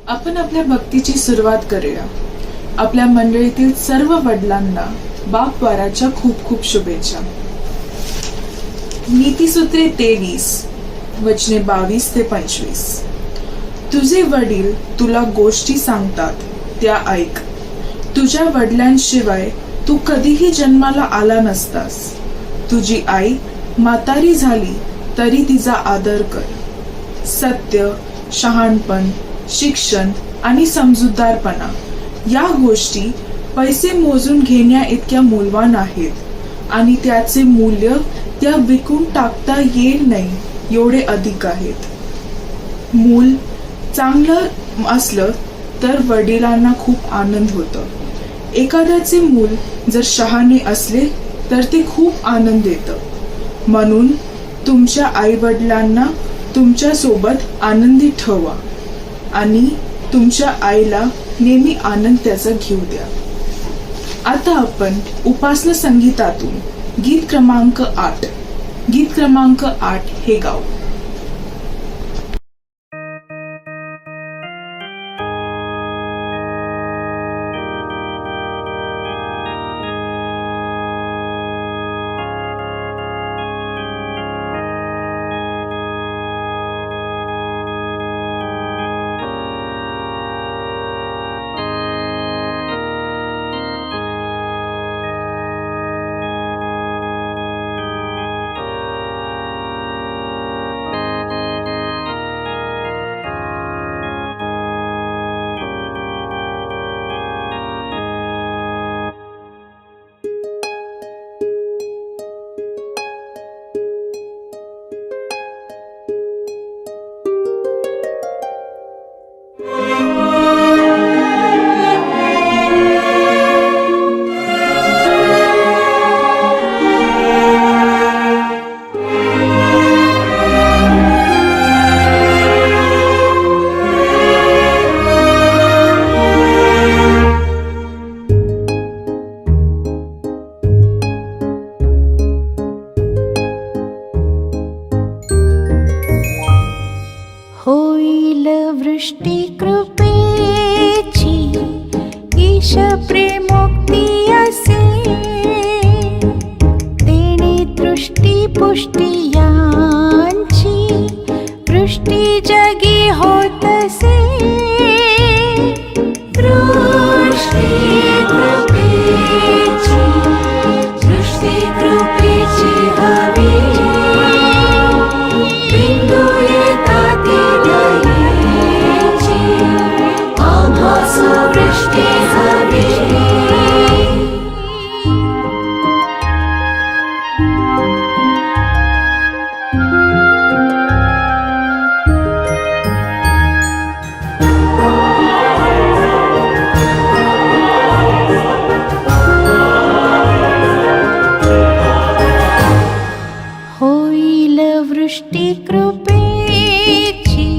आपण आपल्या भक्तीची सुरुवात करूया. आपल्या मंडळीतील सर्व वडिलांना बापवाराच्या खूप खूप शुभेच्छा. नीतिसूत्रे 23 वचने 22 ते 25. तुझे वडील तुला गोष्टी सांगतात त्या ऐक. तुझ्या वडिलांशिवाय तू कधीही जन्माला आला नसतास. तुझी आई म्हातारी झाली तरी तिचा आदर कर. सत्य, शहाणपण, शिक्षण आणि समजूतदारपणा या गोष्टी पैसे मोजून घेण्या इतक्या मूल्यवान आहेत आणि त्याचे मूल्य त्या विकून टाकता येईल नाही एवढे अधिक आहेत. मूल चांगलं असलं तर वडिलांना खूप आनंद होतो. एखाद्याचे मूल जर शहाणे असले तर ते खूप आनंद देतं. म्हणून तुमच्या आई वडिलांना तुमच्या सोबत आनंदी ठेवा आणि तुमच्या आईला नेहमी आनंद त्याचा घेऊ द्या. आता आपण उपासना संगीतातून गीत क्रमांक 8 हे गाऊ. होईल वृष्टी कृपेची, ईश प्रेमोक्ती असे, तेणे दृष्टी पुष्टी यांची, वृष्टी जगी होतसे. दृष्टी कृपेची, दृष्टी कृपेची हवी, बिंदू येतात दयेची, आम्हास वृष्टी हवी. होईल वृष्टी कृपेची,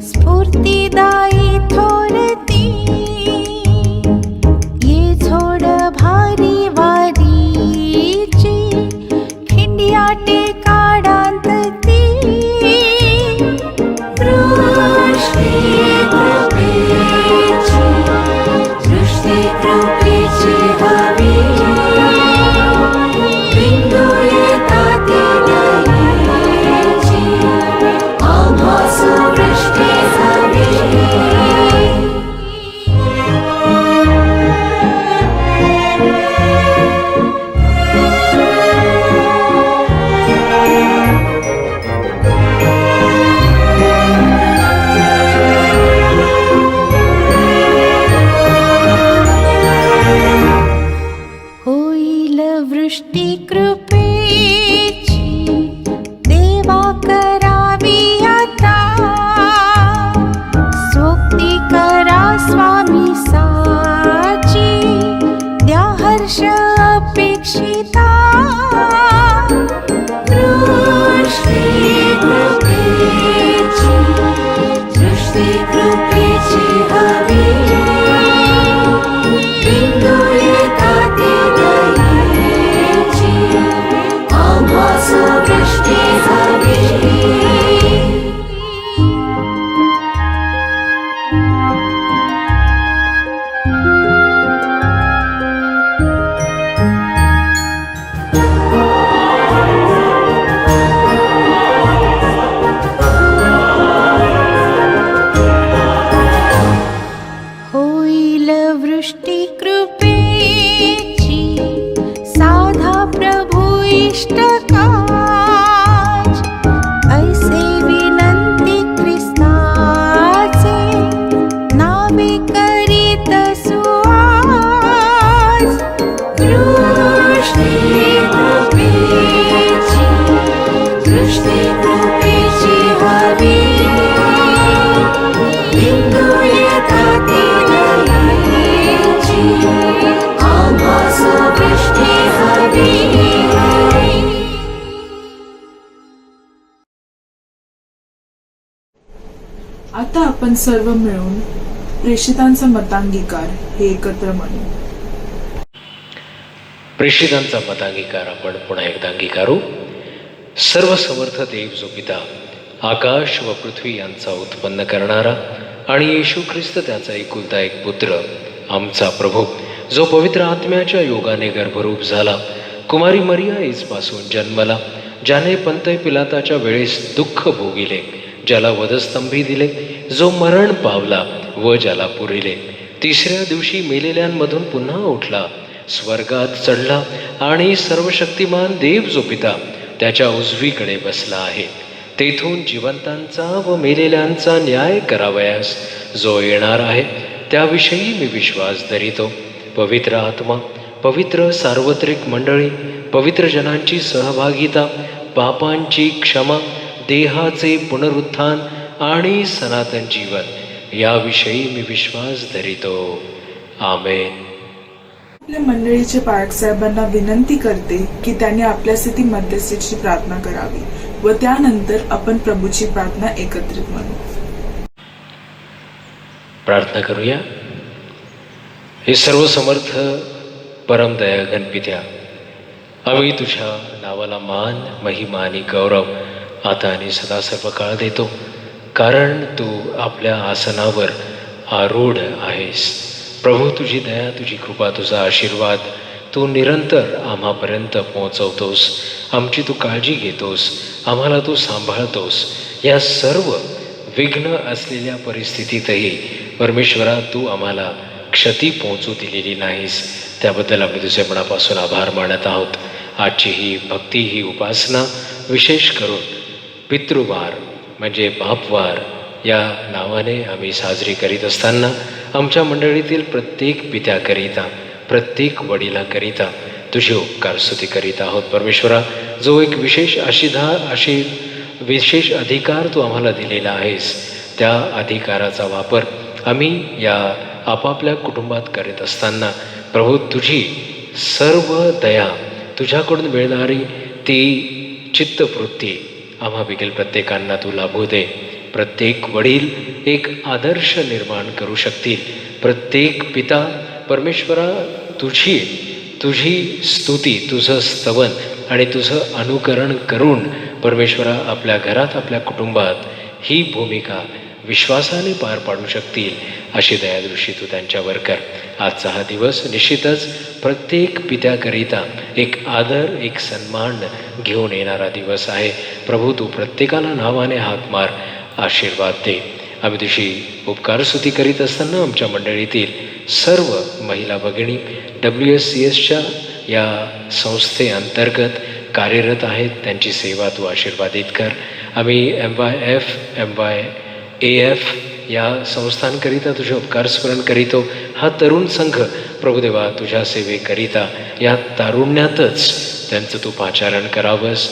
स्फूर्तिदायी थोरती, ये झोड भारी वारीची, खिंडिया टेकाडांतती. दृष्टी कृपेची, दृष्टी कृपेची हवी, बिंदू येतात दयेची, दृष्टी कृपेची हवी बिंदू येतात लयीची आम्हास दृष्टी हवी. आता आपण सर्व मिळून प्रेषितांचा मतांगीकार हे एकत्र म्हणू. प्रेषितांचा मतांगीकार आपण पुन्हा एकदा अंगीकारू. सर्व समर्थ देव जो पिता, आकाश व पृथ्वी यांचा उत्पन्न करणारा आणि येशू ख्रिस्त त्याचा एकुलता एक पुत्र, आमचा प्रभू, जो पवित्र आत्म्याच्या योगाने गर्भरूप झाला, कुमारी मरिया ईजपासून जन्मला, ज्याने पंतय पिलाताच्या वेळेस दुःख भोगिले, ज्याला वधस्तंभी दिले, जो मरण पावला व ज्याला पुरिले, तिसऱ्या दिवशी मेलेल्यांमधून पुन्हा उठला, स्वर्गात चढला आणि सर्वशक्तिमान देव जो पिता त्याच्या उजवीकडे बसला आहे, तेथून जिवंतांचा व मेलेल्यांचा न्याय करावयास जो येणार आहे, त्याविषयी मी विश्वास धरितो. पवित्र आत्मा, पवित्र सार्वत्रिक मंडळी, पवित्र जनांची सहभागिता, पापांची क्षमा, देहाचे पुनरुत्थान आणि सनातन जीवन याविषयी मी विश्वास धरितो. आमेन. आपल्या मंडळीचे पालक साहेबांना विनंती करते की त्यांनी आपल्यासाठी मध्यस्थीची प्रार्थना करावी व त्यानंतर आपण प्रभूची प्रार्थना एकत्रित म्हणू. प्रार्थना करूया. हे सर्व समर्थ परमदया गणपित्या, आम्ही तुझ्या नावाला मान, महिमा आणि गौरव आता आणि सदा सर्व काळ देतो, कारण तू आपल्या आसनावर आरूढ आहेस. प्रभू, तुझी दया, तुझी कृपा, तुझा आशीर्वाद तू निरंतर आम्हापर्यंत पोहोचवतोस. आमची तू काळजी घेतोस, आम्हाला तू सांभाळतोस. या सर्व विघ्न असलेल्या परिस्थितीतही परमेश्वरा तू आम्हाला क्षती पोहोचू दिलेली नाहीस. त्याबद्दल आम्ही तुझे मनापासून आभार मानत आहोत. आजची ही भक्ती, ही उपासना विशेष करून पितृवार म्हणजे बापवार या नावाने आम्ही साजरी करीत असताना आमच्या मंडळीतील प्रत्येक पित्याकरिता, प्रत्येक वडिलाकरिता तुझी उपकार स्तुती करीत आहोत. परमेश्वरा, जो एक विशेष अधिकार तू आम्हाला दिलेला आहेस, त्या अधिकाराचा वापर आम्ही या आपापल्या कुटुंबात करीत असताना प्रभू, तुझी सर्व दया, तुझ्याकडून मिळणारी ती चित्तवृत्ती आम्हा देखील प्रत्येकांना तू लाभू दे. प्रत्येक वडील एक आदर्श निर्माण करू शकतील. प्रत्येक पिता परमेश्वरा तुझी स्तुती, तुझं स्तवन आणि तुझं अनुकरण करून परमेश्वरा आपल्या घरात, आपल्या कुटुंबात ही भूमिका विश्वासाने पार पाडू शकतील अशी दयादृष्टी तू त्यांच्यावर कर. आजचा हा दिवस निश्चितच प्रत्येक पित्याकरिता एक आदर, एक सन्मान घेऊन येणारा दिवस आहे. प्रभू, तू प्रत्येकाला नावाने हाक मार, आशीर्वाद दे. आम्ही तुझी उपकारस्तुती करीत असताना आमच्या मंडळीतील सर्व महिला भगिनी WSCSच्या या संस्थेअंतर्गत कार्यरत आहेत, त्यांची सेवा तू आशीर्वादित कर. आम्ही MYF, MYAF या संस्थांकरिता तुझे उपकार स्मरण करीतो. हा तरुण संघ प्रभुदेवा तुझ्या सेवेकरिता या तारुण्यातच त्यांचं तू पाचारण करावंस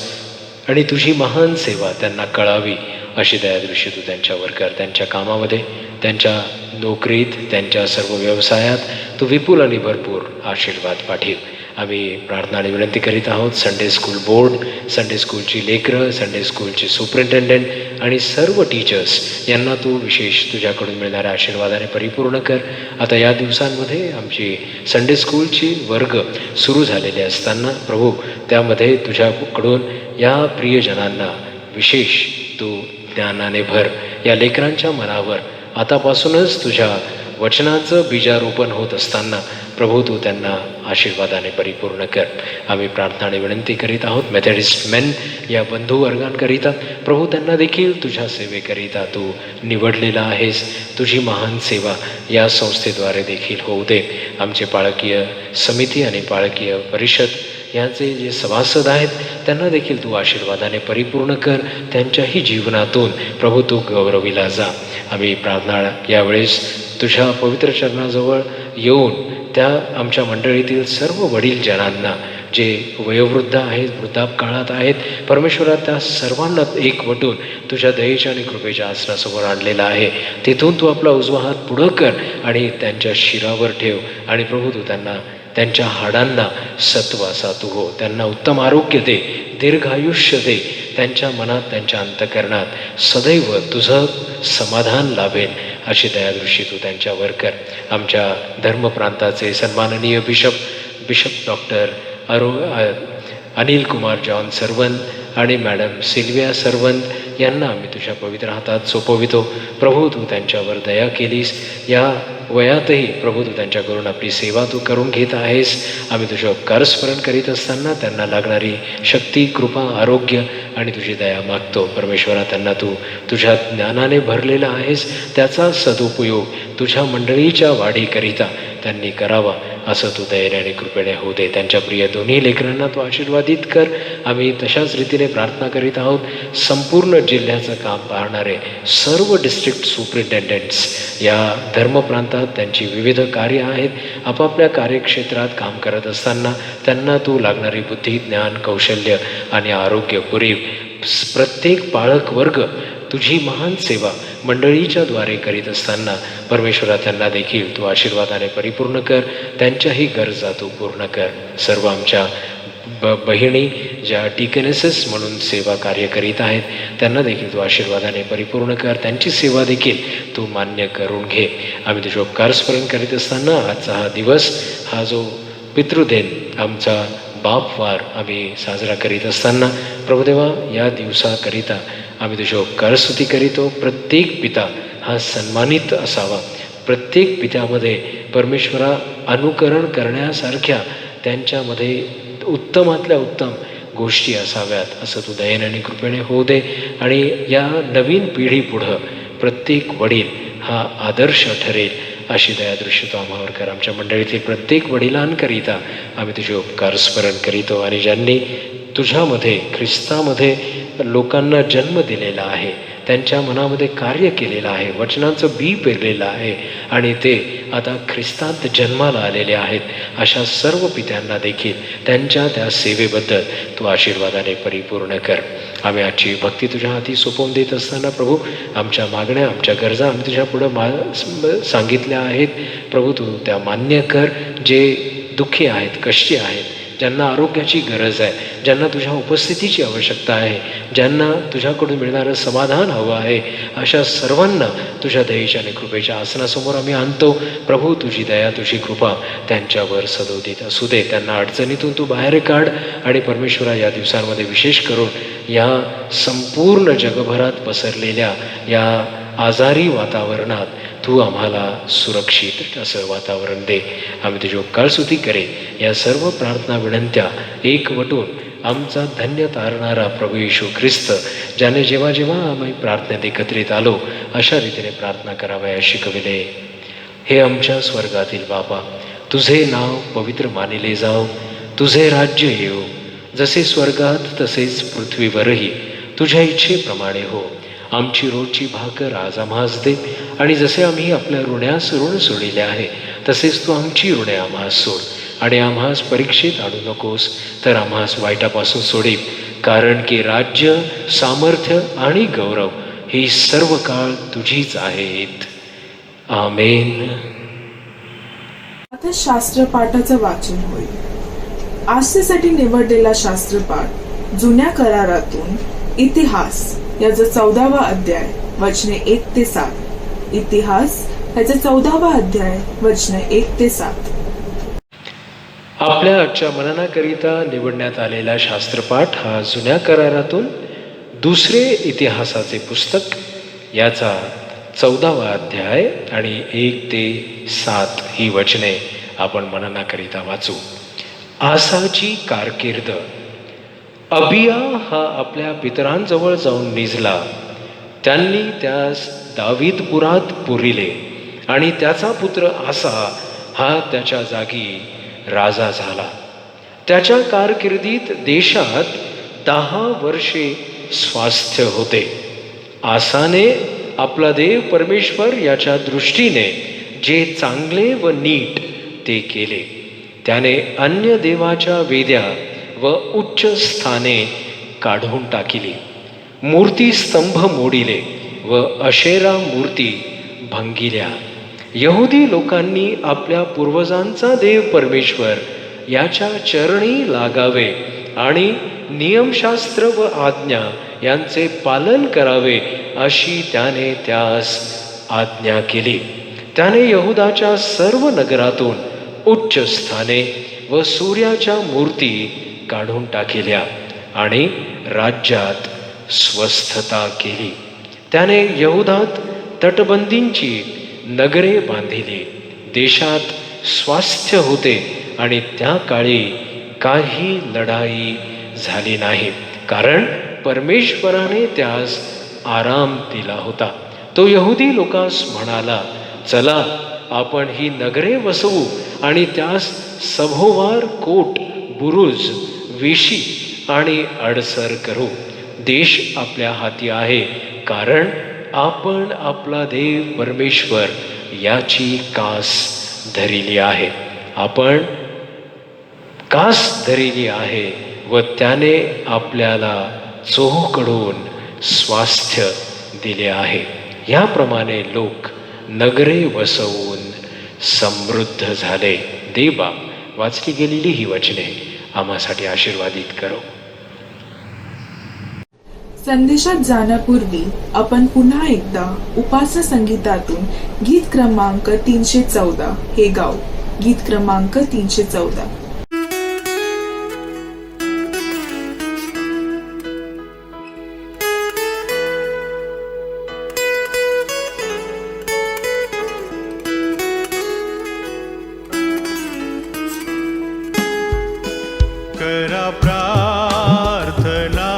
आणि तुझी महान सेवा त्यांना कळावी अशी दयादृष्टी तू त्यांच्यावर कर. त्यांच्या कामामध्ये, त्यांच्या नोकरीत, त्यांच्या सर्व व्यवसायात तू विपुल आणि भरपूर आशीर्वाद पाठव. आम्ही प्रार्थना आणि विनंती करीत आहोत. संडे स्कूल बोर्ड, संडे स्कूलची लेकरं, संडे स्कूलची सुपरिटेंडंट आणि सर्व टीचर्स यांना तू विशेष तुझ्याकडून मिळणाऱ्या आशीर्वादाने परिपूर्ण कर. आता या दिवसांमध्ये आमची संडे स्कूलची वर्ग सुरू झालेले असताना प्रभू, त्यामध्ये तुझ्याकडून या प्रियजनांना विशेष तू ज्ञानाने भर. या लेकरांच्या मनावर आतापासूनच तुझ्या वचनाचं बीजारोपण होत असताना प्रभू, तू त्यांना आशीर्वादाने परिपूर्ण कर. आम्ही प्रार्थना आणि विनंती करीत आहोत मेथडिस्ट मेन या बंधुवर्गांकरिता. प्रभू, त्यांना देखील तुझ्या सेवेकरिता तू निवडलेला आहेस. तुझी महान सेवा या संस्थेद्वारे देखील होऊ दे. आमचे पाळकीय समिती आणि पाळकीय परिषद यांचे जे सभासद आहेत त्यांना देखील तू आशीर्वादाने परिपूर्ण कर. त्यांच्याही जीवनातून प्रभू तू गौरविला जा. आम्ही प्रार्थना यावेळेस तुझ्या पवित्र चरणाजवळ येऊन त्या आमच्या मंडळीतील सर्व वडील जनांना जे वयोवृद्ध आहेत, वृद्धापकाळात आहेत, परमेश्वरा त्या सर्वांना एकवटून तुझ्या दयेच्या आणि कृपेच्या आसनासमोर आणलेला आहे. तिथून तू आपला उजवा हात पुढं कर आणि त्यांच्या शिरावर ठेव आणि प्रभू तू त्यांना त्यांच्या हाडांना सत्वासा तू हो, त्यांना उत्तम आरोग्य दे, दीर्घायुष्य दे, त्यांच्या मनात त्यांच्या अंतःकरणात सदैव तुझं समाधान लाभेल अशी दयादृष्टी तू त्यांच्यावर कर. आमच्या धर्मप्रांताचे सन्माननीय bishop doctor Anil Kumar John Sarwant आणि मॅडम सिल्विया सरवंत यांना आम्ही तुझ्या पवित्र हातात सोपवितो. प्रभू तू त्यांच्यावर दया केलीस, या वयातही प्रभू तू त्यांच्याकडून आपली सेवा तू करून घेत आहेस. आम्ही तुझे उपकार स्मरण करीत असताना त्यांना लागणारी शक्ती, कृपा, आरोग्य आणि तुझी दया मागतो. परमेश्वरा त्यांना तू तुझ्या ज्ञानाने भरलेला आहेस, त्याचा सदुपयोग तुझ्या मंडळीच्या वाढीकरिता त्यांनी करावा असं तू दयेने आणि कृपेने होऊ दे. त्यांच्या प्रिय दोन्ही लेकरांना तू आशीर्वादित कर. आम्ही तशाच रीतीने प्रार्थना करीत आहोत. संपूर्ण जिल्ह्याचं काम पाहणारे सर्व डिस्ट्रिक्ट सुपरिटेंडंट्स या धर्मप्रांतात त्यांची विविध कार्य आहेत, आपापल्या कार्यक्षेत्रात काम करत असताना त्यांना तू लागणारी बुद्धी, ज्ञान, कौशल्य आणि आरोग्य पुरीव. प्रत्येक पाळक वर्ग तुझी महान सेवा मंडळीच्या द्वारे करीत असताना परमेश्वरा त्यांना देखील तू आशीर्वादाने परिपूर्ण कर, त्यांच्याही गरजा तू पूर्ण कर. सर्व आमच्या बहिणी ज्या डिकनेसेस म्हणून सेवा कार्य करीत आहेत त्यांना देखील तू आशीर्वादाने परिपूर्ण कर, त्यांची सेवा देखील तू मान्य करून घे. आम्ही तुझे उपकार स्मरण करीत असताना आजचा हा दिवस, हा जो पितृदिन, आमचा बापवार आम्ही साजरा करीत असताना प्रभुदेवा या दिवसाकरिता आम्ही तुझे उपकार स्तुती करीतो. प्रत्येक पिता हा सन्मानित असावा, प्रत्येक पित्यामध्ये परमेश्वरा अनुकरण करण्यासारख्या त्यांच्यामध्ये उत्तमातल्या उत्तम गोष्टी असाव्यात असं तू दयेने आणि कृपेने होऊ दे. आणि या नवीन पिढी पुढं प्रत्येक वडील हा आदर्श ठरेल अशी दयादृष्टी तू आम्हावर कर. आमच्या मंडळीतील प्रत्येक वडिलांकरिता आम्ही तुझे उपकार स्मरण करीतो आणि ज्यांनी तुझ्यामध्ये, ख्रिस्तामध्ये लोकांना जन्म दिलेला आहे, त्यांच्या मनामध्ये कार्य केलेलं आहे, वचनांचं बी पेरलेलं आहे आणि ते आता ख्रिस्तात जन्माला आलेले आहेत, अशा सर्व पित्यांना देखील त्यांच्या त्या सेवेबद्दल तू आशीर्वादाने परिपूर्ण कर. आम्ही आजची भक्ती तुझ्या हाती सोपवून देत असताना प्रभू आमच्या मागण्या, आमच्या गरजा आम्ही तुझ्या पुढं सांगितल्या आहेत. प्रभू तू त्या मान्य कर. जे दुःखी आहेत, कष्टी आहेत, ज्यांना आरोग्याची गरज आहे, ज्यांना तुझ्या उपस्थितीची आवश्यकता आहे, ज्यांना तुझ्याकडून मिळणारं समाधान हवं आहे, अशा सर्वांना तुझ्या दयेच्या आणि कृपेच्या आसनासमोर आम्ही आणतो. प्रभू तुझी दया, तुझी कृपा त्यांच्यावर सदोदित असू दे. त्यांना अडचणीतून तू बाहेर काढ आणि परमेश्वरा या दिवसांमध्ये विशेष करून या संपूर्ण जगभरात पसरलेल्या या आजारी वातावरणात तू आम्हाला सुरक्षित असं वातावरण दे. आम्ही तुझी उपकार स्तुती करे. या सर्व प्रार्थना विनंत्या एकवटून आमचा धन्य तारणारा प्रभू येशू ख्रिस्त, ज्याने जेव्हा जेव्हा आम्ही प्रार्थनेत एकत्रित आलो अशा रीतीने प्रार्थना करावयास शिकविले. हे आमच्या स्वर्गातील बाबा, तुझे नाव पवित्र मानिले जाओ, तुझे राज्य येऊ, जसे स्वर्गात तसेच पृथ्वीवरही तुझ्या इच्छेप्रमाणे हो. आमची रोजची भाकर आज आम्हास दे, आणि जसे आम्ही आपल्या ऋण्यास ऋण सोडिले आहे तसेच तू आमची ऋणे आम्हास सोड, आणि आम्हास परीक्षेत आणू नकोस, तर आम्हास वाईटापासून सोडील. कारण की राज्य, सामर्थ्य आणि गौरव ही सर्व काळ तुझीच आहेत. आमेन. आता शास्त्रपाठाचं वाचन होईल. आजच्यासाठी निवडलेला शास्त्रपाठ जुन्या करारातून इतिहास याचा 14वा अध्याय वचने 1 ते 7. इतिहास याचा 14वा अध्याय वचने 1 ते 7. आपल्या आजच्या मननाकरिता निवडण्यात आलेला शास्त्रपाठ हा जुन्या करारातून दुसरे इतिहासाचे पुस्तक याचा 14वा अध्याय आणि 1 ते 7 ही वचने आपण मननाकरिता वाचू. आसाची कारकीर्द. अबिया हा आपल्या पितरांजवळ जाऊन निजला. त्यांनी त्यास दावीदपुरात पुरिले आणि त्याचा पुत्र आसा हा त्याच्या जागी राजा झाला. त्याच्या कारकिर्दीत देशात 10 वर्षे स्वास्थ्य होते. आसाने आपला देव परमेश्वर याच्या दृष्टीने जे चांगले व नीट ते केले. त्याने अन्य देवाच्या वेद्या व उच्च स्थाने काढून टाकिली. मूर्ती स्तंभ मोडिले व अशेरा मूर्ती भंगिल्या. यहुदी लोकांनी आपल्या पूर्वजांचा देव परमेश्वर याच्या चरणी लागावे आणि नियमशास्त्र व आज्ञा यांचे पालन करावे अशी त्याने त्यास आज्ञा केली. त्याने यहुदाच्या सर्व नगरातून उच्च स्थाने व सूर्याच्या मूर्ती काढून टाकिल्या आणि राज्यात स्वस्थता केली. त्याने यहुदात तटबंदींची नगरे बांधिली. देशात स्वास्थ्य होते आणि त्या काळी काही लढाई झाली नाही, कारण परमेश्वराने त्यास आराम दिला होता. तो यहुदी लोकांस म्हणाला, चला आपण ही नगरे वसवू आणि त्यास सभोवार, कोट, बुरुज, वेशी आणि अडसर करू. देश आपल्या हाती आहे, कारण आपण आपला देव परमेश्वर याची कास धरिली आहे. आपण कास धरिली आहे व त्याने आपल्याला चोहोकडून स्वास्थ्य दिले आहे. याप्रमाणे लोक नगरे वसवून समृद्ध झाले. देवा, वाचली गेलेली ही वचने आम्हासाठी आशीर्वादित करो. संदेशात जाण्यापूर्वी आपण पुन्हा एकदा उपासना संगीतातून गीत क्रमांक 314 हे गाऊ. गीत क्रमांक 314. करा प्रार्थना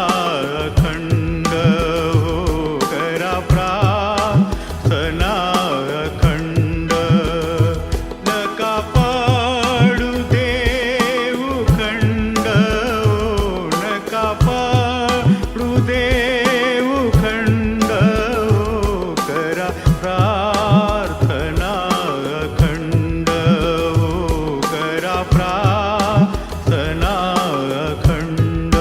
अखंड हो, करा प्रार्थना अखंड. नका पडू देऊ खंड हो, नका पडू देऊ खंड हो. करा प्रार्थना अखंड हो, करा प्रार्थना अखंड.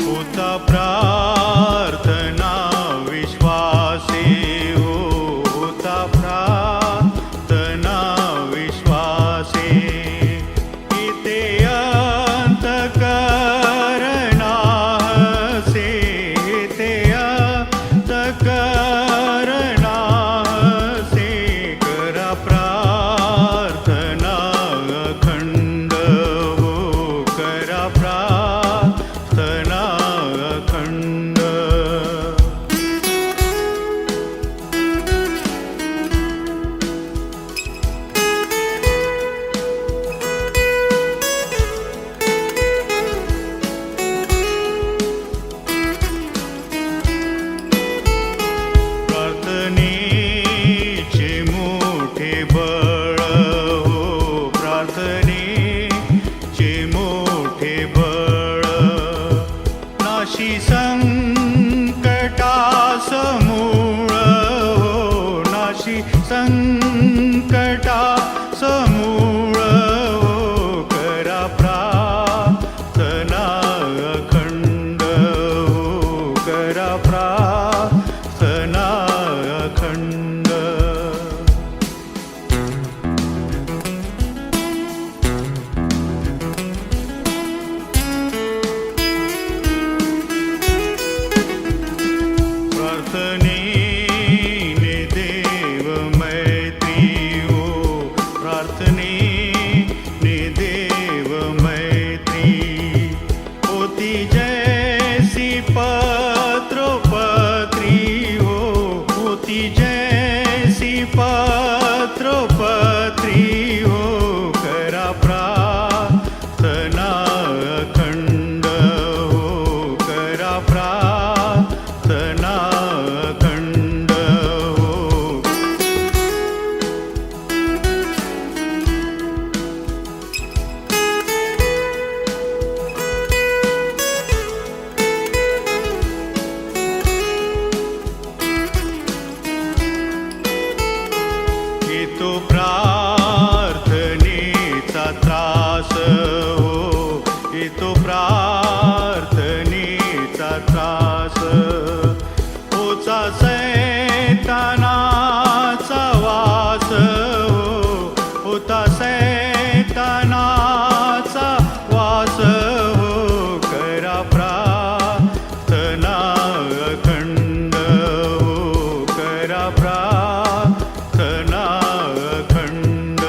होता प्रार्थना विश्वासे हो, होता प्रार्थना विश्वासे. इथे अंत करना से, इथे अंत करना से. करा प्रार्थना अखंड हो, करा प्रार्थना अखंड. प्रार्थनेचे मोठे बळ हो, प्रार्थनेचे मोठे बळ. नाशी संकटास मूळ हो, नाशी संकटास मूळ हो. करा प्रार्थना अखंड हो, करा प्रार्थना अखंड. प्रार्थनेने देव मैत्री हो, प्रार्थनेने देव मैत्री. होती जैसी पत्रोपत्री हो, होती जैसी पत्रोपत्री हो. करा प्रार्थना अखंड हो, करा प्रार्थना अखंड हो. येतो प्रार्थनेचा त्रास हो, येतो प्रार्थनेचा त्रास. होचा सैतानाचा वास हो, होता सैतानाचा वास हो. करा प्रार्थना अखंड हो, करा प्रार्थना अखंड.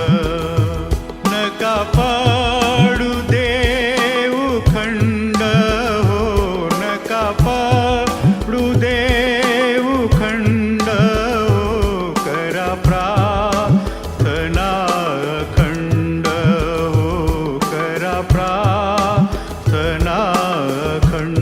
नका पडू देऊ खंड हो, नका पडू देऊ खंड हो. करा प्रार्थना अखंड हो, करा प्रार्थना अखंड.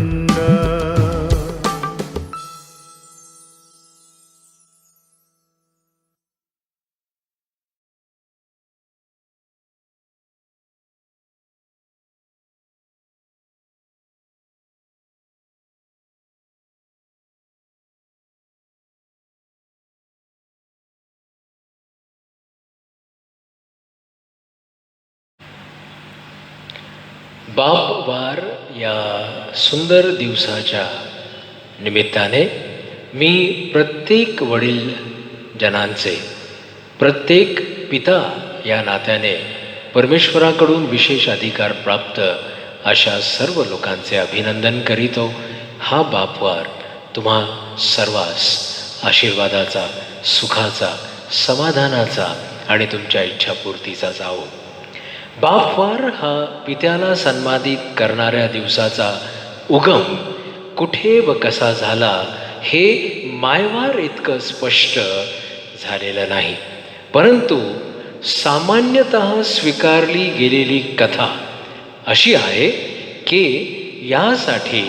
बापवार या सुंदर दिवसाच्या निमित्ताने मी प्रत्येक वडील जनांचे, प्रत्येक पिता या नात्याने परमेश्वराकडून विशेष अधिकार प्राप्त अशा सर्व लोकांचे अभिनंदन करीतो. हा बापवार तुम्हा सर्वांस आशीर्वादाचा, सुखाचा, समाधानाचा आणि तुमच्या इच्छापूर्तीचा जावो. बापवार हा पित्याला सन्मानित करणाऱ्या दिवसाचा उगम कुठे व कसा झाला हे मायवार इतकं स्पष्ट झालेलं नाही, परंतु सामान्यतः स्वीकारली गेलेली कथा अशी आहे की यासाठी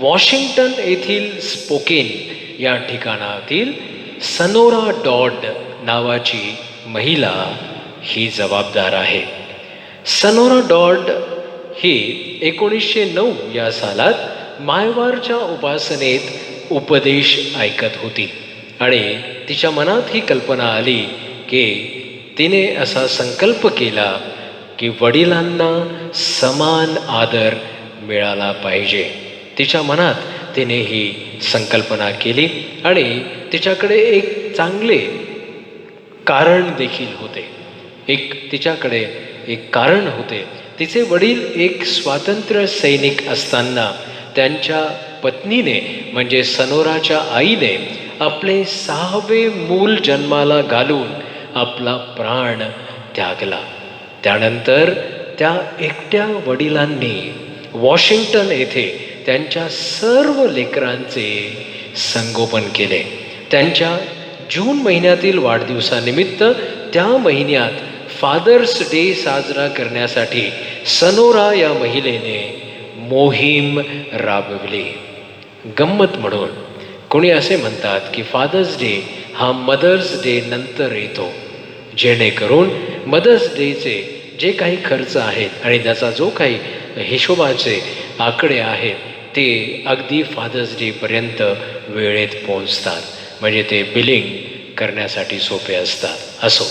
वॉशिंग्टन येथील स्पोकेन या ठिकाणातील सनोरा डॉड नावाची महिला ही जबाबदार आहे. सनोरा डॉड ही 1909 या सालात मायवारच्या उपासनेत उपदेश ऐकत होती आणि तिच्या मनात ही कल्पना आली की तिने असा संकल्प केला की वडिलांना समान आदर मिळाला पाहिजे. तिच्या मनात तिने ही संकल्पना केली आणि तिच्याकडे एक चांगले कारण देखील होते. तिच्याकडे एक कारण होते. तिचे वडील एक स्वातंत्र्य सैनिक असताना त्यांच्या पत्नीने म्हणजे सनोराच्या आईने आपले 6वे मूल जन्माला घालून आपला प्राण त्यागला. त्यानंतर त्या एकट्या वडिलांनी वॉशिंग्टन येथे त्यांच्या सर्व लेकरांचे संगोपन केले. त्यांच्या जून महिन्यातील वाढदिवसानिमित्त त्या महिन्यात फादर्स डे साजरा करण्यासाठी सनोरा या महिलेने मोहीम राबवली. गंमत म्हणून कोणी असे म्हणतात की फादर्स डे हा मदर्स डे नंतर येतो, जेणेकरून मदर्स डेचे जे काही खर्च आहेत आणि त्याचा जो काही हिशोबाचे आकडे आहेत ते अगदी फादर्स डेपर्यंत वेळेत पोहोचतात, म्हणजे ते बिलिंग करण्यासाठी सोपे असतात. असो,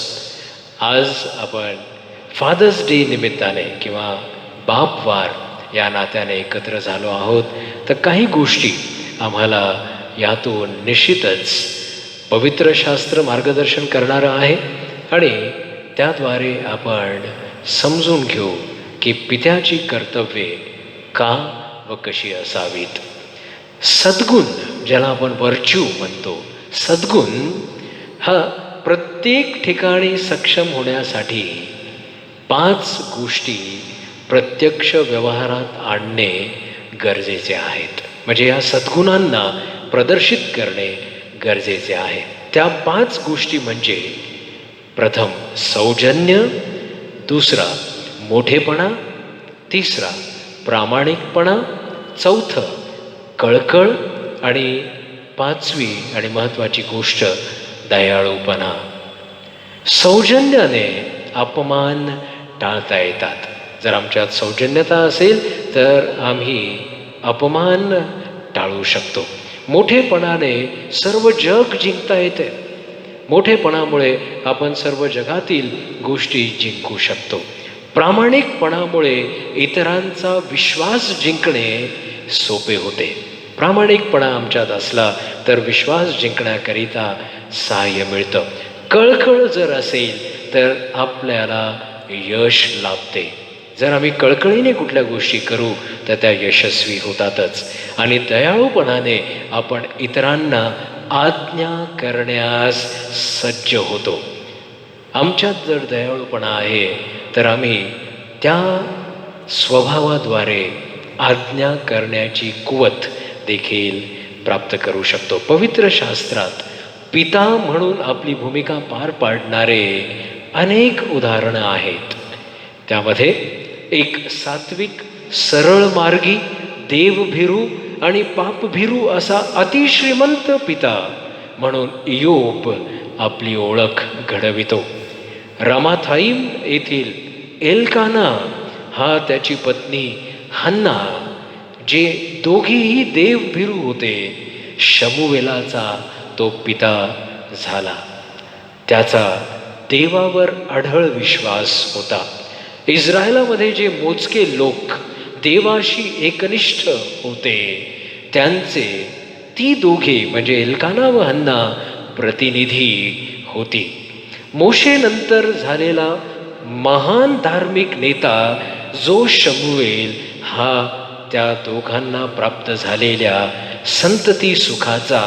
आज आपण फादर्स डे निमित्ताने किंवा बापवार या नात्याने एकत्र झालो आहोत, तर काही गोष्टी आम्हाला यातून निश्चितच पवित्र शास्त्र मार्गदर्शन करणारं आहे आणि त्याद्वारे आपण समजून घेऊ की पित्याची कर्तव्ये का व कशी असावीत. सद्गुण, ज्याला आपण वर्च्यू म्हणतो, सद्गुण हा प्रत्येक ठिकाणी सक्षम होण्यासाठी 5 गोष्टी प्रत्यक्ष व्यवहारात आणणे गरजेचे आहेत. म्हणजे या सद्गुणांना प्रदर्शित करणे गरजेचे आहे. त्या 5 गोष्टी म्हणजे प्रथम सौजन्य, दुसरा मोठेपणा, तिसरा प्रामाणिकपणा, चौथं कळकळ आणि 5वी आणि महत्त्वाची गोष्ट दयाळूपणा. सौजन्याने अपमान टाळता येतात. जर आमच्यात सौजन्यता असेल तर आम्ही अपमान टाळू शकतो. मोठेपणाने सर्व जग जिंकता येते. मोठेपणामुळे आपण सर्व जगातील गोष्टी जिंकू शकतो. प्रामाणिकपणामुळे इतरांचा विश्वास जिंकणे सोपे होते. प्रामाणिकपणा आमच्यात असला तर विश्वास जिंकण्याकरिता सहाय्य मिळतं. कळकळ जर असेल तर आपल्याला यश लाभते. जर आम्ही कळकळीने कुठल्या गोष्टी करू तर त्या यशस्वी होतातच. आणि दयाळूपणाने आपण इतरांना आज्ञा करण्यास सज्ज होतो. आमच्यात जर दयाळूपणा आहे तर आम्ही त्या स्वभावाद्वारे आज्ञा करण्याची कुवत देखील प्राप्त करू शकतो. पवित्र शास्त्रात पिता म्हणून आपली भूमिका पार पाडणारे अनेक उदाहरणं आहेत. त्यामध्ये एक सात्विक, सरळ मार्गी, देवभीरू आणि पापभीरू असा अतिश्रीमंत पिता म्हणून इयोब आपली ओळख घडवितो. रामाथाईम येथील एल्काना हा त्याची पत्नी हन्ना, जे दोघेही देवभीरू होते, शमुवेलाचा तो पिता झाला. त्याचा देवावर अढळ विश्वास होता. इस्रायलामध्ये जे मोजके लोक देवाशी एकनिष्ठ होते त्यांचे ती दोघे म्हणजे एल्काना व हन्ना प्रतिनिधी होती. मोशेनंतर झालेला महान धार्मिक नेता जो शमूएल हा त्या दोघांना प्राप्त झालेल्या संतती सुखाचा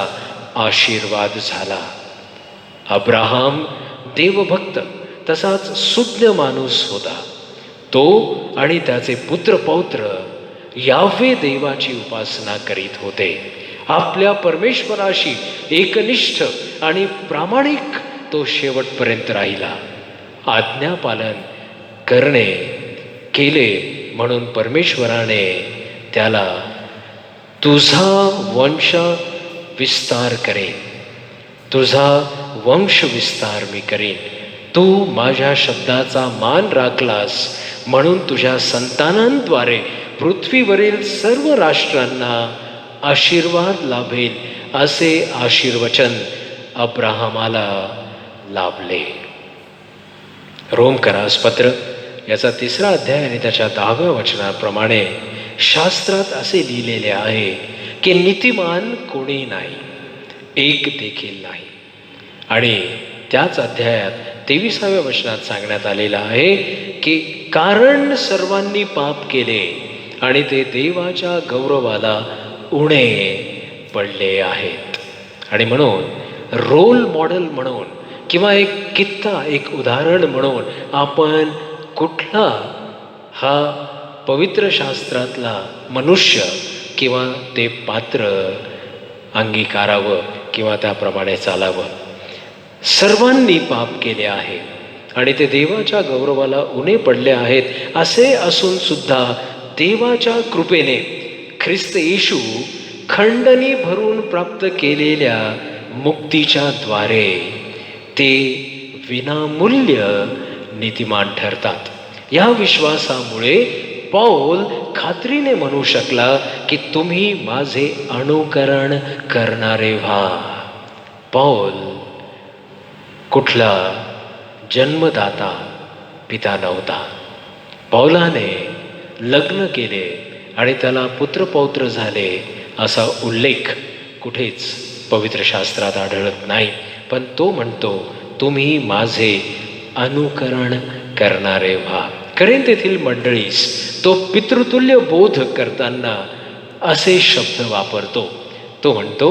आशीर्वाद झाला. अब्राहम देवभक्त तसाच सुज्ञ माणूस होता. तो आणि त्याचे पुत्र पौत्र यावे देवाची उपासना करीत होते. आपल्या परमेश्वराशी एकनिष्ठ आणि प्रामाणिक तो शेवटपर्यंत राहिला. आज्ञापालन केले म्हणून परमेश्वराने त्याला तुझा वंश विस्तार करेन, तुझा वंश विस्तार मी करेन, तू माझ्या शब्दाचा मान राखलास म्हणून तुझ्या संतानांद्वारे पृथ्वीवरील सर्व राष्ट्रांना आशीर्वाद लाभेल असे आशीर्वचन अब्राहमाला लाभले. रोमकरास पत्र याचा 3 अध्याय आणि त्याच्या 10व्या वचनाप्रमाणे शास्त्रात असे लिहिलेले आहे की नीतिमान कोणी नाही, एक देखील नाही. आणि त्याच अध्यायात 23व्या वचनात सांगण्यात आलेलं आहे की कारण सर्वांनी पाप केले आणि ते देवाच्या गौरवाला उणे पडले आहेत. आणि म्हणून रोल मॉडेल म्हणून किंवा एक कित्ता, एक उदाहरण म्हणून आपण कुठला हा पवित्र शास्त्रातला मनुष्य किंवा ते पात्र अंगीकारावं किंवा त्याप्रमाणे चालावं. सर्वांनी पाप केले आहे आणि ते देवाच्या गौरवाला उणे पडले आहेत असे असून सुद्धा देवाच्या कृपेने ख्रिस्त येशू खंडणी भरून प्राप्त केलेल्या मुक्तीच्या द्वारे ते विनामूल्य नीतिमान ठरतात. या विश्वासामुळे पौल खात्रीने म्हणू शकला की तुम्ही माझे अनुकरण करणारे व्हा. पौल कुठला जन्मदाता पिता नव्हता. पौलाने लग्न केले आणि त्याला पुत्रपौत्र झाले असा उल्लेख कुठेच पवित्र शास्त्रात आढळत नाही. पण तो म्हणतो तुम्ही माझे अनुकरण करणारे व्हा. करिंथेतील मंडळीस तो पितृतुल्य बोध करताना असे शब्द वापरतो. तो म्हणतो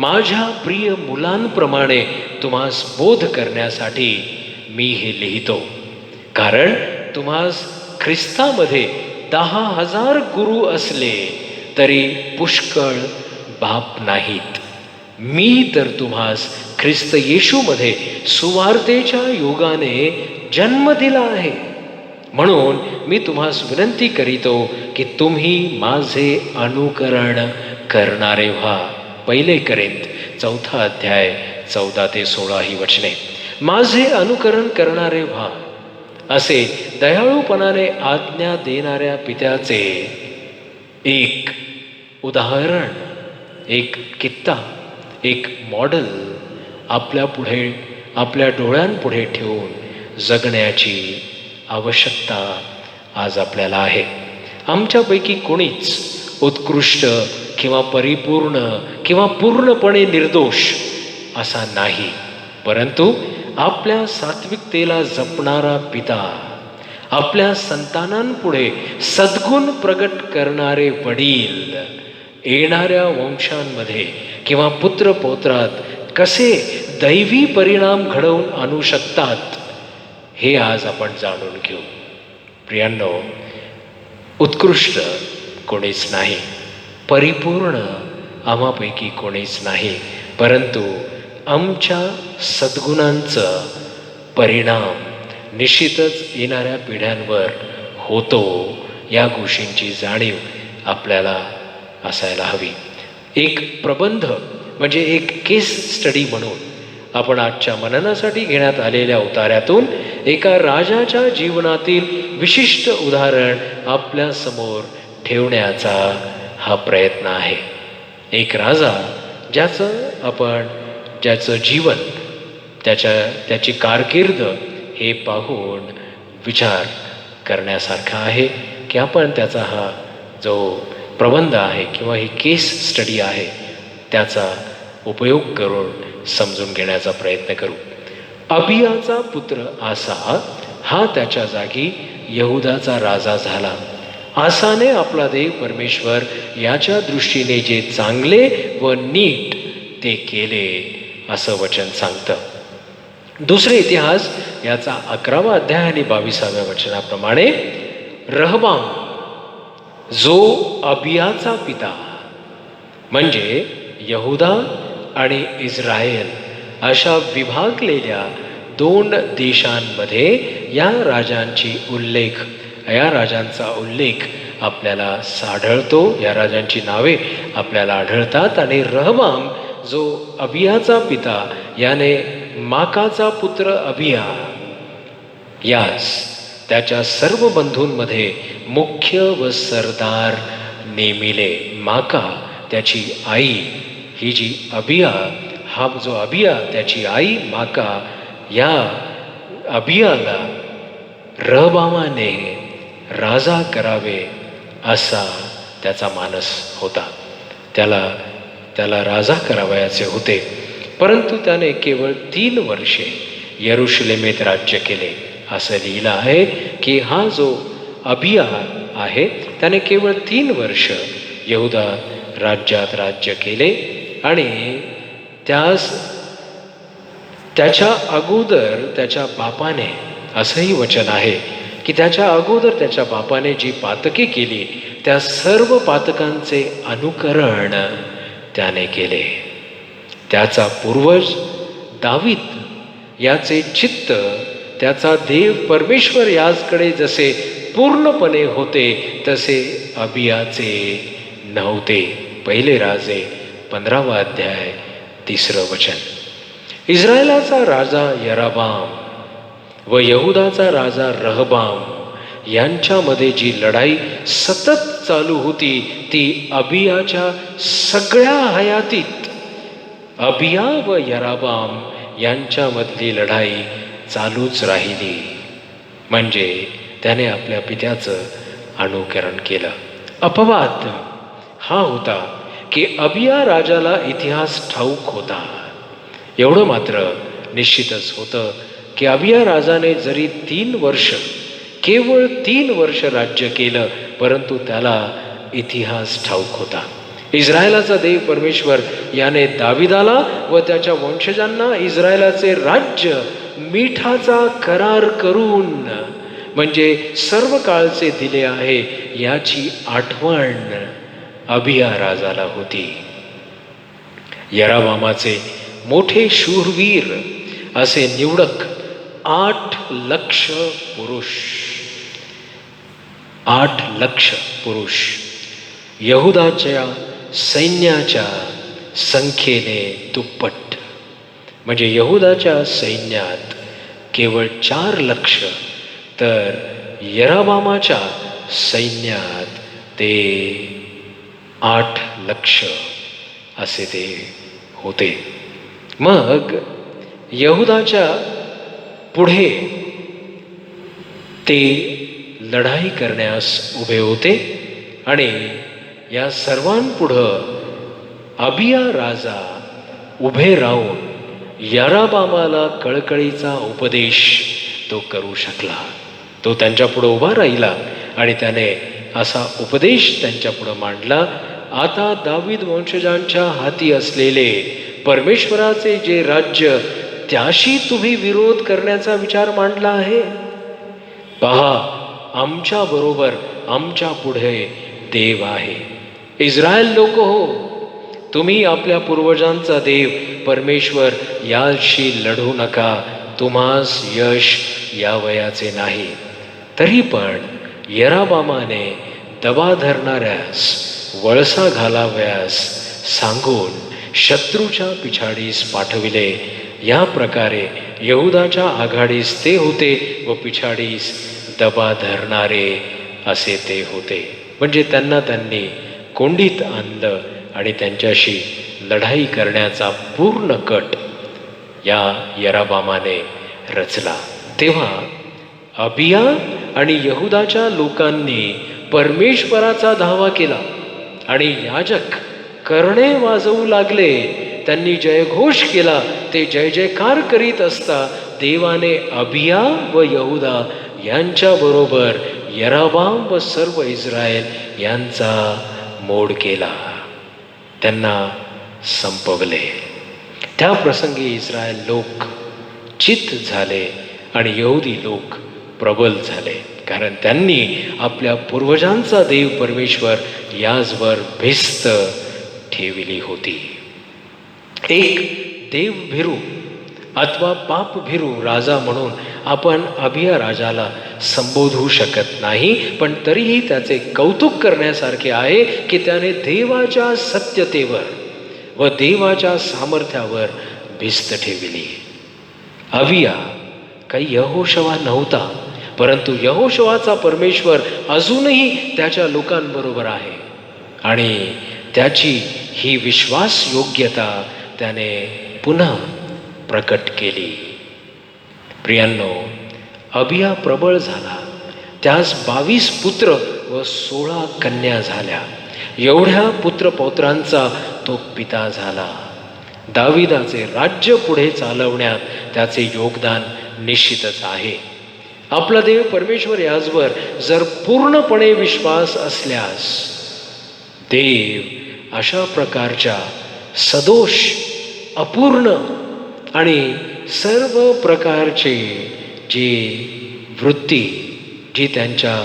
माझ्या प्रिय मुलांप्रमाणे तुम्हास बोध करण्यासाठी मी हे लिहितो, कारण तुम्हास ख्रिस्तामध्ये 10,000 गुरु असले तरी पुष्कळ बाप नाहीत. मी तर तुम्हास ख्रिस्त येशूमध्ये सुवार्तेच्या योगाने जन्म दिला आहे. म्हणून मी तुम्हास विनंती करीतो की तुम्ही माझे अनुकरण करणारे व्हा. 1 कोरिंथ 4 अध्याय 14 ते 16 ही वचने. माझे अनुकरण करणारे व्हा असे दयाळूपणाने आज्ञा देणाऱ्या पित्याचे एक उदाहरण, एक कित्ता, एक मॉडेल आपल्या पुढे आपल्या डोळ्यांपुढे ठेवून जगण्याची आवश्यकता आज आपल्याला आहे. आमच्यापैकी कोणीच उत्कृष्ट किंवा परिपूर्ण किंवा पूर्णपणे निर्दोष असा नाही, परंतु आपल्या सात्विकतेला जपणारा पिता, आपल्या संतानांपुढे सद्गुण प्रगट करणारे वडील, येणाऱ्या वंशांमध्ये किंवा पुत्रपौत्रात कसे दैवी परिणाम घडवून आणू शकतात हे आज आपण जाणून घेऊ. प्रियांनो, उत्कृष्ट कोणीच नाही, परिपूर्ण आम्हापैकी कोणीच नाही, परंतु आमच्या सद्गुणांचा परिणाम निश्चितच येणाऱ्या पिढ्यांवर होतो, या गोष्टींची जाणीव आपल्याला असायला हवी. एक प्रबंध म्हणजे एक केस स्टडी म्हणून आपण आजच्या मननासाठी घेण्यात आलेल्या उतार्यातून एका राजाच्या जीवनातील विशिष्ट उदाहरण आपल्या समोर ठेवण्याचा हा प्रयत्न आहे. एक राजा ज्याचं जीवन, त्याची कारकीर्द हे पाहून विचार करण्यासारखा आहे की आपण त्याचा हा जो प्रबंध आहे किंवा ही केस स्टडी आहे त्याचा उपयोग करून समजून घेण्याचा प्रयत्न करू. अबियाचा पुत्र आसा हा त्याच्या जागी यहुदाचा राजा झाला. आसाने आपला देव परमेश्वर याच्या दृष्टीने जे चांगले व नीट ते केले असं वचन सांगतं. दुसरे इतिहास याचा 11वा अध्याय आणि 22व्या वचनाप्रमाणे रहबाम जो अबियाचा पिता म्हणजे यहुदा आणि इस्रायल अशा विभागलेल्या 2 देशांमध्ये या राजांचा उल्लेख आपल्याला आढळतो. या राजांची नावे आपल्याला आढळतात. आणि रहबाम जो अबियाचा पिता याने माकाचा पुत्र अबिया यास त्याच्या सर्व बंधूंमध्ये मुख्य व सरदार नेमिले. माका त्याची आई, ही जी अबिया, हा जो अबिया त्याची आई माका, या अबियाला रहबामाने राजा करावे असा त्याचा मानस होता. त्याला राजा करावयाचे होते, परंतु त्याने केवळ 3 वर्षे यरुशलेमेत राज्य केले. असं लिहिलं आहे की हा जो अबिया आहे त्याने केवळ 3 वर्ष यहुदा राज्यात राज्य केले. आणि त्याच्या अगोदर त्याच्या बापाने, असंही वचन आहे की त्याच्या अगोदर त्याच्या बापाने जी पातके केली त्या सर्व पातकांचे अनुकरण त्याने केले. त्याचा पूर्वज दावीद याचे चित्त त्याचा देव परमेश्वर याचकडे जसे पूर्णपणे होते तसे अबियाचे नव्हते. पहिले राजे 15वा अध्याय 3रं वचन. इस्रायलाचा राजा यराबाम व यहुदाचा राजा रहबाम यांच्यामध्ये जी लढाई सतत चालू होती ती अबियाच्या सगळ्या हयातीत अबिया व यराबाम यांच्यामधली लढाई चालूच राहिली. म्हणजे त्याने आपल्या पित्याचं अनुकरण केलं. अपवाद हा होता की अबिया राजाला इतिहास ठाऊक होता. एवढं मात्र निश्चितच होतं की अबिया राजाने जरी 3 वर्ष, केवळ 3 वर्ष राज्य केलं, परंतु त्याला इतिहास ठाऊक होता. इस्रायलाचा देव परमेश्वर याने दाविदाला व त्याच्या वंशजांना इस्रायलाचे राज्य मिठाचा करार करून म्हणजे सर्व काळचे दिले आहे याची आठवण अबिया राजाला होती. यराबामाचे मोठे शूरवीर असे निवडक 8 लाख पुरुष यहुदाच्या सैन्याच्या संख्येने दुप्पट. म्हणजे यहुदाच्या सैन्यात केवळ 4 लाख, तर यराबामाच्या सैन्यात ते 8 लाख असे ते होते. मग यहुदाच्या पुढे ते लढाई करण्यास उभे होते आणि या सर्वांपुढं अबिया राजा उभे राहून याराबामाला कळकळीचा उपदेश तो करू शकला. तो त्यांच्यापुढं उभा राहिला आणि त्याने असा उपदेश त्यांच्यापुढं मांडला. आता दावीद वंशजांच्या हाती असलेले परमेश्वराचे जे राज्य, त्याशी तुम्ही विरोध करण्याचा विचार मांडला आहे. पहा, आमच्या बरोबर आमच्या पुढे देव आहे. इस्रायल लोक हो, तुम्ही आपल्या पूर्वजांचा देव परमेश्वर याशी लढू नका. तुम्हास यश यावयाचे नाही. तरी पण यराबामाने दबा धरणाऱ्यास वळसा घालाव्यास सांगून शत्रूच्या पिछाडीस पाठविले. या प्रकारे यहुदाच्या आघाडीस ते होते व पिछाडीस दबा धरणारे असे ते होते. म्हणजे त्यांनी कोंडीत आणलं आणि त्यांच्याशी लढाई करण्याचा पूर्ण कट या यराबामाने रचला. तेव्हा अबिया आणि यहुदाच्या लोकांनी परमेश्वराचा धावा केला आणि याजक करणे वाजवू लागले. त्यांनी जयघोष केला. ते जय जयकार करीत असता देवाने अबिया व यहुदा यांच्याबरोबर यराबाम व सर्व इस्रायल यांचा मोड केला. त्यांना संपवले. त्या प्रसंगी इस्रायल लोक चित्त झाले आणि यहुदी लोक प्रबल झाले, कारण त्यांनी आपल्या पूर्वजांचा देव परमेश्वर याचवर भिस्त ठेविली होती. एक देवभिरू अथवा पापभिरू राजा म्हणून आपण अबिया राजाला संबोधू शकत नाही, पण तरीही त्याचे कौतुक करण्यासारखे आहे की त्याने देवाच्या सत्यतेवर व देवाच्या सामर्थ्यावर भिस्त ठेविली. अबिया काही यहोशवा नव्हता, परंतु यहोशवाचा परमेश्वर अजूनही त्याच्या लोकांबरोबर आहे आणि त्याची ही विश्वासयोग्यता त्याने पुन्हा प्रकट केली. प्रियांनो, अबिया प्रबळ झाला. त्यास 22 पुत्र व 16 कन्या झाल्या. एवढ्या पुत्रपौत्रांचा तो पिता झाला. दाविदाचे राज्य पुढे चालवण्यात त्याचे योगदान निश्चितच आहे. आपला देव परमेश्वर याचवर जर पूर्णपणे विश्वास असल्यास देव अशा प्रकारच्या सदोष, अपूर्ण आणि सर्व प्रकारचे जे वृत्ती जी त्यांच्या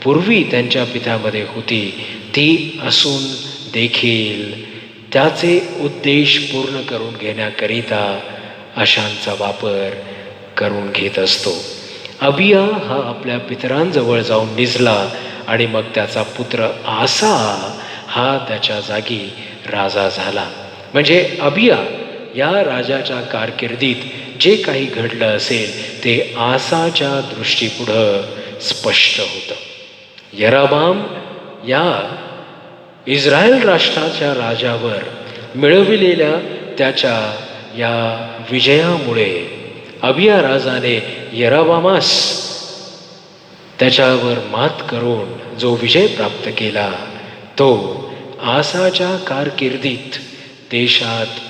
पूर्वी त्यांच्या पित्यामध्ये होती ती असून देखील त्याचे उद्देश पूर्ण करून घेण्याकरिता अशांचा वापर करून घेत असतो. अबिया हा आपल्या पितरांजवळ जाऊन निजला आणि मग त्याचा पुत्र आसा हा त्याच्या जागी राजा झाला. म्हणजे अबिया या राजाच्या कारकिर्दीत जे काही घडलं असेल ते आसाच्या दृष्टीपुढं स्पष्ट होतं. यराबाम या इस्रायल राष्ट्राच्या राजावर मिळविलेल्या त्याच्या या विजयामुळे अबिया राजाने यराबामास त्याच्यावर मात करून जो विजय प्राप्त केला तो आसाच्या कारकिर्दीत देशात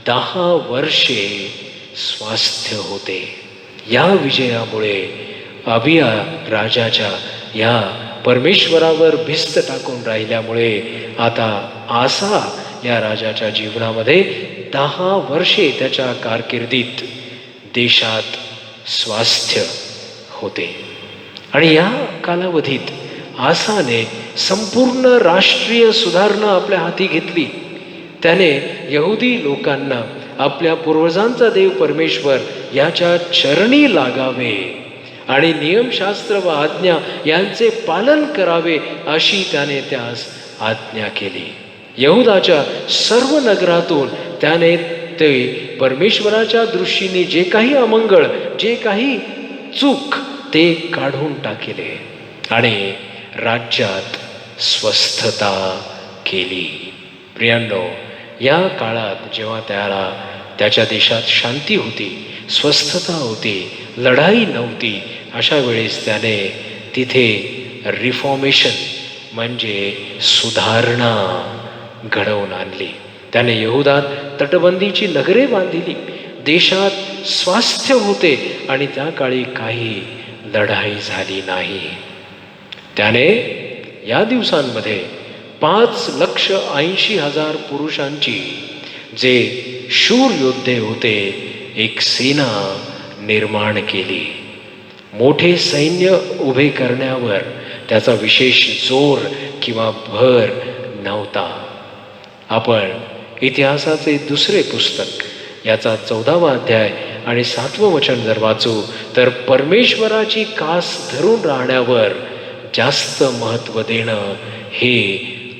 10 वर्षे स्वास्थ्य होते. या विजयामुळे अबिया राजाच्या या परमेश्वरावर भिस्त टाकून राहिल्यामुळे आता आसा या राजाच्या जीवनामध्ये 10 वर्षे त्याच्या कारकिर्दीत देशात स्वास्थ्य होते. आणि या कालावधीत आसाने संपूर्ण राष्ट्रीय सुधारणा आपल्या हाती घेतली. त्याने यहुदी लोकांना आपल्या पूर्वजांचा देव परमेश्वर याच्या चरणी लागावे आणि नियमशास्त्र व आज्ञा यांचे पालन करावे अशी त्याने त्यास आज्ञा केली. यहुदाच्या सर्व नगरातून त्याने ते परमेश्वराच्या दृष्टीने जे काही अमंगळ, जे काही चूक ते काढून टाकले आणि राज्यात स्वस्थता केली. प्रियांनो, या काळात जेव्हा त्याला त्याच्या देशात शांती होती स्वस्थता होती, लढाई नव्हती, अशा वेळेस त्याने तिथे रिफॉर्मेशन म्हणजे सुधारणा घडवून आणली. त्याने यहुदात तटबंदीची नगरे बांधिली. देशात स्वास्थ्य होते आणि त्या काळी काही लढाई झाली नाही. त्याने या दिवसांमध्ये 5,80,000 पुरुषांची, जे शूर योद्धे होते, एक सेना निर्माण केली. मोठे सैन्य उभे करण्यावर त्याचा विशेष जोर किंवा भर नव्हता. आपण इतिहासाचे दुसरे पुस्तक याचा 14वा अध्याय आणि 7वं वचन जर वाचू तर परमेश्वराची कास धरून राहण्यावर जास्त महत्त्व देणं हे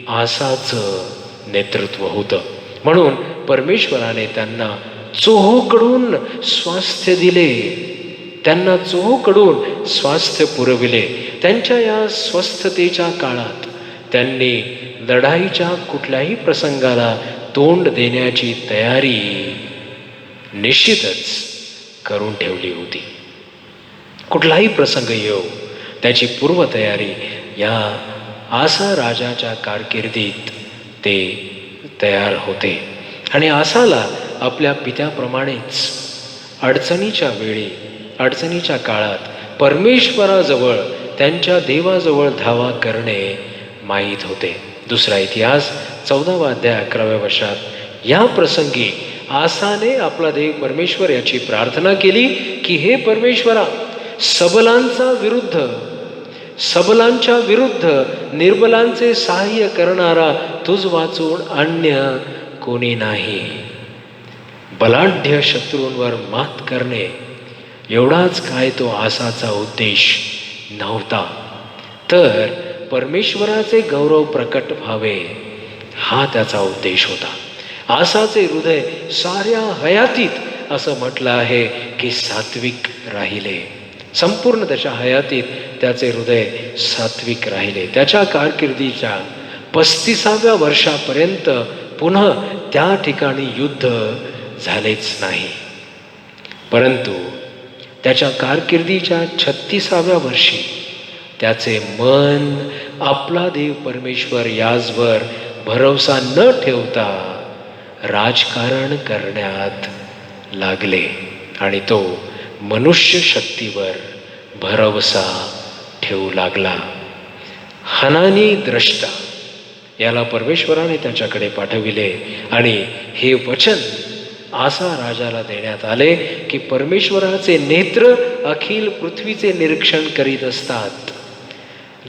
आसाचं नेतृत्व होतं. म्हणून परमेश्वराने त्यांना चोहोकडून स्वास्थ्य दिले, त्यांना चोहोकडून स्वास्थ्य पुरविले. त्यांच्या या स्वस्थतेच्या काळात त्यांनी लढाईच्या कुठल्याही प्रसंगाला तोंड देण्याची तयारी निश्चितच करून ठेवली होती. कुठलाही प्रसंग येऊ त्याची पूर्वतयारी या आसा राजाच्या कारकिर्दीत ते तयार होते. आणि आसाला आपल्या पित्याप्रमाणेच अडचणीच्या वेळी, अडचणीच्या काळात परमेश्वराजवळ, त्यांच्या देवाजवळ धावा करणे माहीत होते. दुसरा इतिहास 14वा अध्याय 11व्या वर्षात या प्रसंगी आसाने आपला देव परमेश्वर याची प्रार्थना केली की हे परमेश्वरा, सबलांच्या विरुद्ध निर्बलांचे सहाय्य करणारा तुझ वाचून अन्य कोणी नाही. बलाढ्य शत्रूंवर मात करणे एवढाच काय तो आसाचा उद्देश नव्हता, तर परमेश्वराचे गौरव प्रकट व्हावे हा त्याचा उद्देश होता. आसाचे हृदय साऱ्या हयातीत असं म्हटलं आहे की सात्विक राहिले. संपूर्ण त्याच्या हयातीत त्याचे हृदय सात्विक राहिले. त्याच्या कारकिर्दीच्या 35व्या वर्षापर्यंत पुन्हा त्या ठिकाणी युद्ध झालेच नाही. परंतु त्याच्या कारकिर्दीच्या 36व्या वर्षी त्याचे मन आपला देव परमेश्वर याजवर भरोसा न ठेवता राजकारण करण्यात लागले आणि तो मनुष्य शक्तीवर भरवसा ठेवू लागला. हनानी द्रष्टा याला परमेश्वराने त्याच्याकडे पाठविले आणि हे वचन आसा राजाला देण्यात आले की परमेश्वराचे नेत्र अखिल पृथ्वीचे निरीक्षण करीत असतात.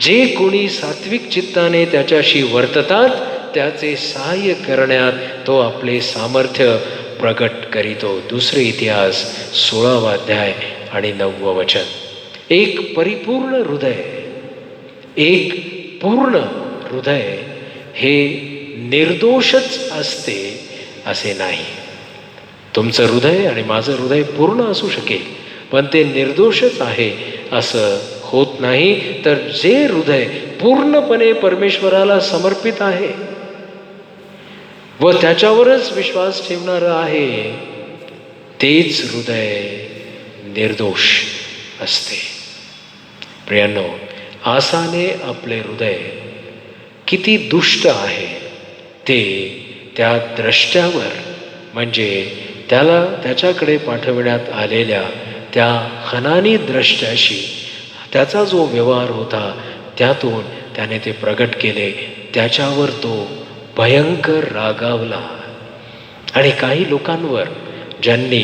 जे कोणी सात्विक चित्ताने त्याच्याशी वर्ततात त्याचे सहाय्य करण्यात तो आपले सामर्थ्य प्रकट करीतो. दुसरे इतिहास 16वा अध्याय आणि 9वं वचन. एक परिपूर्ण हृदय, एक पूर्ण हृदय हे निर्दोषच असते असे नाही. तुमचं हृदय आणि माझं हृदय पूर्ण असू शकेल पण ते निर्दोषच आहे असं होत नाही. तर जे हृदय पूर्णपणे परमेश्वराला समर्पित आहे व त्याच्यावरच विश्वास ठेवणारं आहे तेच हृदय निर्दोष असते. प्रियांनो, आसाने आपले हृदय किती दुष्ट आहे ते त्या द्रष्ट्यावर म्हणजे त्याला त्याच्याकडे पाठविण्यात आलेल्या त्या हनानी द्रष्ट्याशी त्याचा जो व्यवहार होता त्यातून त्याने ते प्रगट केले. त्याच्यावर तो भयंकर रागावला आणि काही लोकांवर ज्यांनी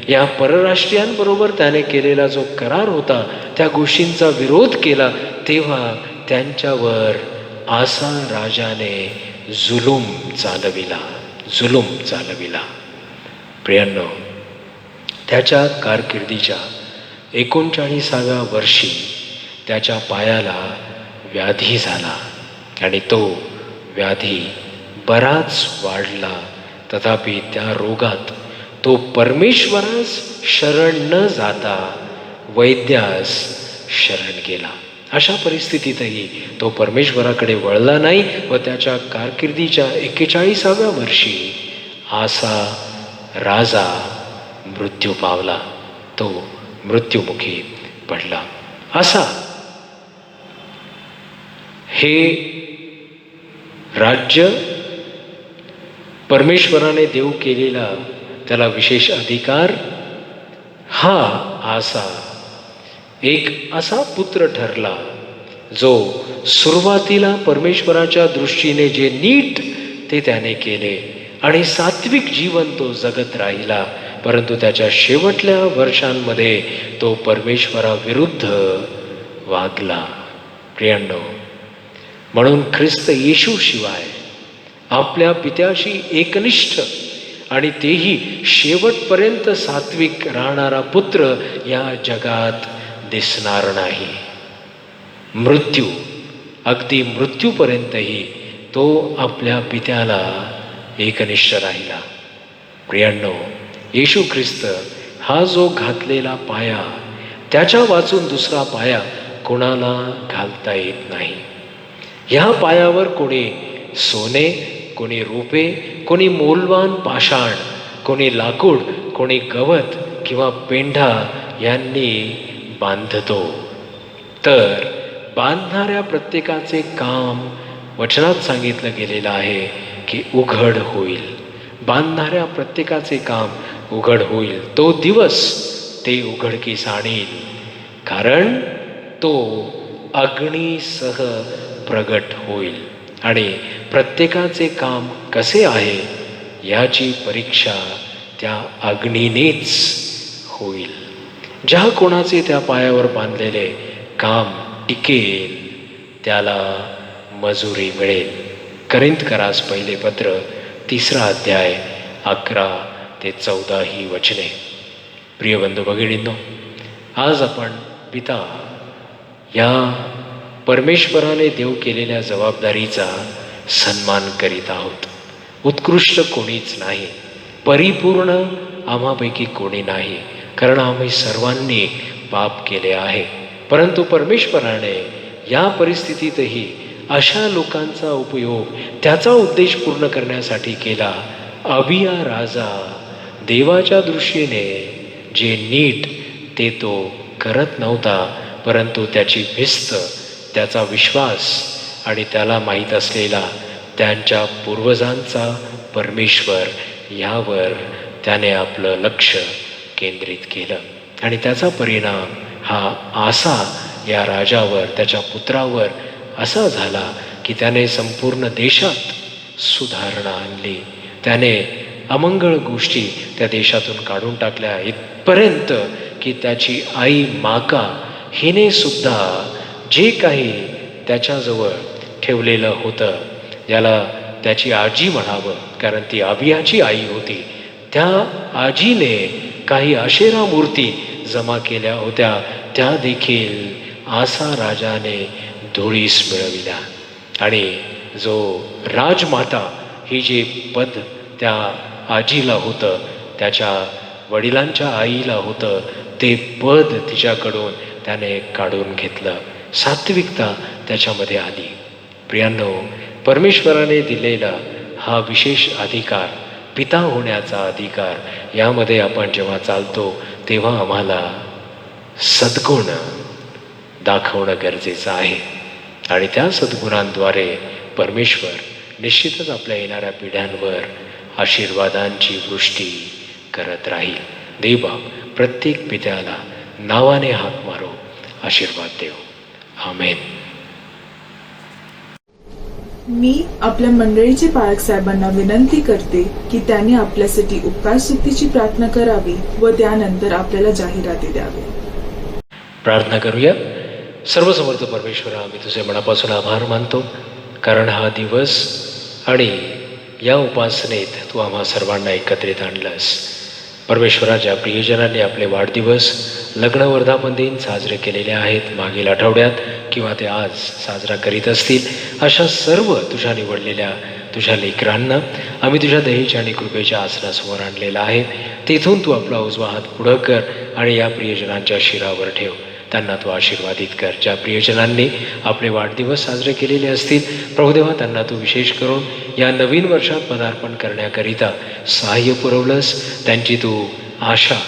या परराष्ट्रीयांबरोबर त्याने केलेला जो करार होता त्या गोष्टींचा विरोध केला तेव्हा त्यांच्यावर आसा राजाने जुलूम चालविला. प्रियांनो, त्याच्या कारकिर्दीच्या 39व्या वर्षी त्याच्या पायाला व्याधी झाला आणि तो व्याधी बराच वाढला. तथापि त्या रोगात तो परमेश्वरास शरण न जाता वैद्यास शरण गेला. अशा परिस्थितीतही तो परमेश्वराकडे वळला नाही व त्याच्या कारकिर्दीच्या 41व्या वर्षी आसा राजा मृत्यू पावला. तो मृत्युमुखी पडला. असा हे राज्य परमेश्वराने देव केलेला त्याला विशेष अधिकार, हा आसा एक असा पुत्र ठरला जो सुरुवातीला परमेश्वराच्या दृष्टीने जे नीट ते त्याने केले आणि सात्विक जीवन तो जगत राहिला, परंतु त्याच्या शेवटल्या वर्षांमध्ये तो परमेश्वराविरुद्ध वागला. प्रियांनो, म्हणून ख्रिस्त येशू शिवाय आपल्या पित्याशी एकनिष्ठ आणि तेही शेवटपर्यंत सात्विक राहणारा पुत्र या जगात दिसणार नाही. अगदी मृत्यूपर्यंतही तो आपल्या पित्याला एकनिष्ठ राहिला. प्रियांनो, येशू ख्रिस्त हा जो घातलेला पाया, त्याच्या वाचून दुसरा पाया कोणाला घालता येत नाही. ह्या पायावर कोणी सोने, कोणी रुपे, कोणी मौल्यवान पाषाण, कोणी लाकूड, कोणी गवत किंवा पेंढा यांनी बांधतो. तर बांधणाऱ्या प्रत्येकाचे काम वचनात सांगितलं गेलेलं आहे की उघड होईल. बांधणाऱ्या प्रत्येकाचे काम उघड होईल. तो दिवस ते उघडकीस आणील, कारण तो अग्नीसह प्रगट होईल आणि प्रत्येकाचे काम कसे आहे याची परीक्षा त्या अग्नीनेच होईल. ज्या कोणाचे त्या पायावर बांधलेले काम टिकेल त्याला मजुरी मिळेल. करिंथकरास पहिले पत्र 3 अध्याय 11 ते 14 ही वचने. प्रिय बंधू भगिनींनो, आज आपण पिता या परमेश्वराने देव केलेल्या जबाबदारीचा सन्मान करीत आहोत. उत्कृष्ट कोणीच नाही, परिपूर्ण आम्हापैकी कोणी नाही, कारण आम्ही सर्वांनी पाप केले आहे. परंतु परमेश्वराने या परिस्थितीतही अशा लोकांचा उपयोग त्याचा उद्देश पूर्ण करण्यासाठी केला. अबिया राजा देवाच्या दृष्टीने जे नीट ते तो करत नव्हता, परंतु त्याची भिस्त, त्याचा विश्वास आणि त्याला माहीत असलेला त्यांच्या पूर्वजांचा परमेश्वर यावर त्याने आपलं लक्ष केंद्रित केलं. आणि त्याचा परिणाम हा आसा या राजावर, त्याच्या पुत्रावर असा झाला की त्याने संपूर्ण देशात सुधारणा आणली. त्याने अमंगळ गोष्टी त्या देशातून काढून टाकल्या, इथपर्यंत की त्याची आई माका हिने सुद्धा जे काही त्याच्याजवळ ठेवलेलं होतं, याला त्याची आजी म्हणावं कारण ती अबियाची आई होती, त्या आजीने काही अशेरा मूर्ती जमा केल्या होत्या, त्या देखील आसा राजाने धुळीस मिळविल्या. आणि जो राजमाता ही जे पद त्या आजीला होतं, त्याच्या वडिलांच्या आईला होतं, ते पद तिच्याकडून त्याने काढून घेतलं. सात्विकता त्याच्यामध्ये आली. प्रियांनो, परमेश्वराने दिलेला हा विशेष अधिकार, पिता होण्याचा अधिकार, यामध्ये आपण जेव्हा चालतो तेव्हा आम्हाला सद्गुण दाखवणं गरजेचं आहे. आणि त्या सद्गुणांद्वारे परमेश्वर निश्चितच आपल्या येणाऱ्या पिढ्यांवर आशीर्वादांची वृष्टी करत राहील. देवबाप प्रत्येक पित्याला नावाने हाक मारो, आशीर्वाद देव. आमेन. मी आपल्या मंडळीचे पालक साहेबांना विनंती करते की त्यांनी आपल्यासाठी उपकार स्तुतीची प्रार्थना करावी व त्यानंतर आपल्याला जाहिराती द्यावी. प्रार्थना करूया. सर्वसमर्थ परमेश्वरा, आम्ही तुझे मनापासून आभार मानतो, कारण हा दिवस आणि या उपासनेत तू आम्हा सर्वांना एकत्रित आणलंस. परमेश्वरा, ज्या प्रियजनांनी आपले वाढदिवस, लग्न, वर्धापन दिन साजरे केलेले आहेत मागील आठवड्यात किंवा ते आज साजरा करीत असतील, अशा सर्व तुझ्या निवडलेल्या तुझ्या लेकरांना आम्ही तुझ्या दयेच्या आणि कृपेच्या आसनासमोर आणलेला आहे. तेथून तू आपला उजवा हात पुढं कर आणि या प्रियजनांच्या शिरावर ठेव. त्यांना तू आशीर्वादित कर. ज्या प्रियजनांनी आपले वाढदिवस साजरे केलेले असतील, प्रभुदेवा, त्यांना तू विशेष करून या नवीन वर्षात पदार्पण करण्याकरिता सहाय्य पुरवलंस. त्यांची तू आशा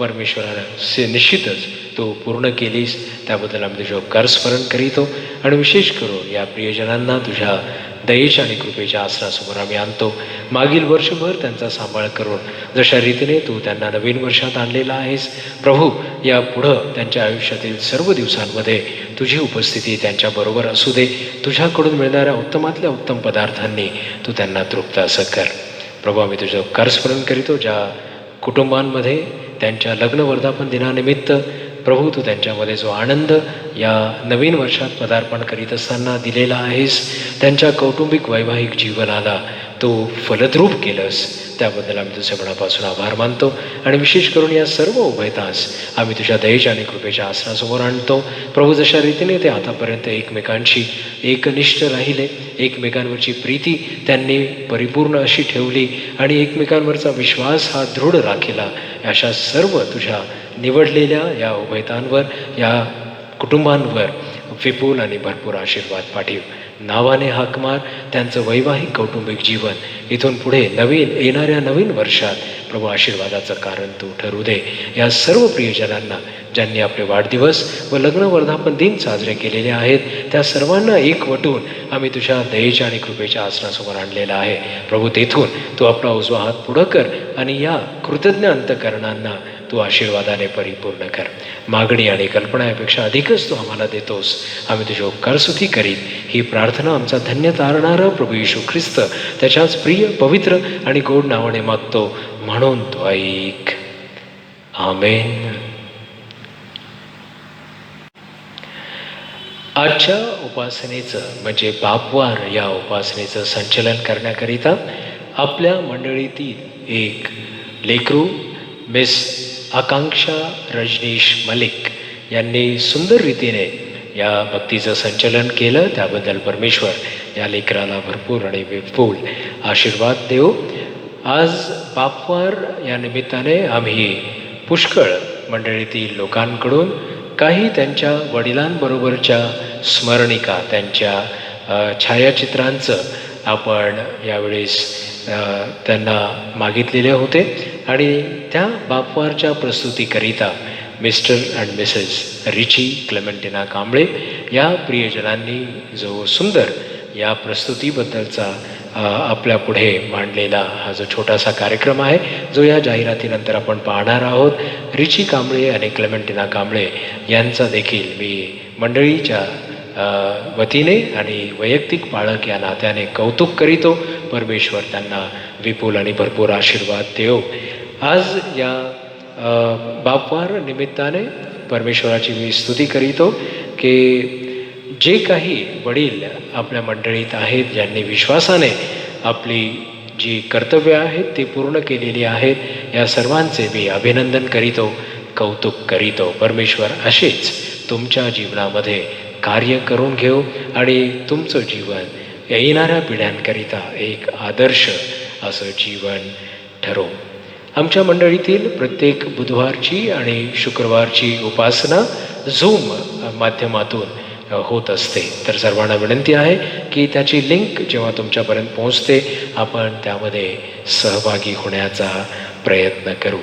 परमेश्वराने निश्चितच तू पूर्ण केलीस, त्याबद्दल आम्ही तुझे उपकार स्मरण करीतो. आणि विशेष करून या प्रियजनांना तुझ्या दयेच्या आणि कृपेच्या आसनासमोर आम्ही आणतो. मागील वर्षभर त्यांचा सांभाळ करून जशा रीतीने तू त्यांना नवीन वर्षात आणलेला आहेस प्रभू, या पुढं त्यांच्या आयुष्यातील सर्व दिवसांमध्ये तुझी उपस्थिती त्यांच्याबरोबर असू दे. तुझ्याकडून मिळणाऱ्या उत्तमातल्या उत्तम पदार्थांनी तू त्यांना तृप्त असं कर. प्रभू, आम्ही तुझं उपकार स्मरण करीतो ज्या कुटुंबांमध्ये त्यांच्या लग्न वर्धापन दिनानिमित्त प्रभू तू त्यांच्यामध्ये जो आनंद या नवीन वर्षात पदार्पण करीत असताना दिलेला आहेस, त्यांच्या कौटुंबिक वैवाहिक जीवनाला तू फलद्रूप केलंस, त्याबद्दल आम्ही तुझ्या मनापासून आभार मानतो. आणि विशेष करून या सर्व उभयतास आम्ही तुझ्या दयेच्या आणि कृपेच्या आसनासमोर आणतो. प्रभू, जशा रीतीने ते आतापर्यंत एकमेकांशी एकनिष्ठ राहिले, एकमेकांवरची प्रीती त्यांनी परिपूर्ण अशी ठेवली आणि एकमेकांवरचा विश्वास हा दृढ राखिला, अशा सर्व तुझ्या निवडलेल्या या उभयतांवर, या कुटुंबांवर विपुल आणि भरपूर आशीर्वाद पाठव. नावाने हाक मार. त्यांचं वैवाहिक कौटुंबिक जीवन इथून पुढे येणाऱ्या नवीन वर्षात प्रभू आशीर्वादाचं कारण तू ठरू दे. या सर्व प्रियजनांना ज्यांनी आपले वाढदिवस व लग्न वर्धापन दिन साजरे केलेले आहेत, त्या सर्वांना एकवटून आम्ही तुझ्या दयेच्या आणि कृपेच्या आसनासमोर आणलेला आहे. प्रभू, तेथून तू आपला उजवा हात पुढं कर आणि या कृतज्ञ अंतकरणांना तू आशीर्वादाने परिपूर्ण कर. मागणी आणि कल्पनापेक्षा अधिकच तू आम्हाला देतोस. आम्ही तुझे उपकारस्तुती करीत ही प्रार्थना आमचा धन्य तारणारा प्रभू येशू ख्रिस्त त्याच्याच प्रिय, पवित्र आणि गोड नावाने मागतो, म्हणून तो ऐक. आमेन. आजच्या उपासनेचं म्हणजे बापवार या उपासनेचं संचलन करण्याकरिता आपल्या मंडळीतील एक लेकरू मिस आकांक्षा रजनीश मलिक यांनी सुंदर रीतीने या भक्तीचं संचलन केलं. त्याबद्दल परमेश्वर या लेकराला भरपूर आणि विपुल आशीर्वाद देऊ. आज बापवार या निमित्ताने आम्ही पुष्कळ मंडळीतील लोकांकडून काही त्यांच्या वडिलांबरोबरच्या स्मरणिका, त्यांच्या छायाचित्रांचं आपण यावेळेस त्यांना मागितलेले होते आणि त्या बापवारच्या प्रस्तुतीकरिता मिस्टर अँड मिसेस रिची क्लेमेंटिना कांबळे या प्रियजनांनी जो सुंदर या प्रस्तुतीबद्दलचा आपल्या पुढे मांडलेला हा जो छोटासा कार्यक्रम आहे, जो या जाहिरातीनंतर आपण पाहणार आहोत. रिची कांबळे आणि क्लेमेंटिना कांबळे यांचा देखील मी मंडळीच्या वतीने आणि वैयक्तिक पाळक या नात्याने कौतुक करीतो. परमेश्वर त्यांना विपुल आणि भरपूर आशीर्वाद देव. आज या बापवार निमित्ताने परमेश्वराची मी स्तुती करीतो की जे काही वडील आपल्या मंडळीत आहेत, ज्यांनी विश्वासाने आपली जी कर्तव्य आहेत ती पूर्ण केलेली आहेत, या सर्वांचे मी अभिनंदन करीतो, कौतुक करीतो. परमेश्वर असेच तुमच्या जीवनामध्ये कार्य करून घेऊ आणि तुमचं जीवन येणाऱ्या पिढ्यांकरिता एक आदर्श असं जीवन ठरो. आमच्या मंडळीतील प्रत्येक बुधवारची आणि शुक्रवारची उपासना झूम माध्यमातून होत असते. तर सर्वांना विनंती आहे की त्याची लिंक जेव्हा तुमच्यापर्यंत पोहोचते आपण त्यामध्ये सहभागी होण्याचा प्रयत्न करू.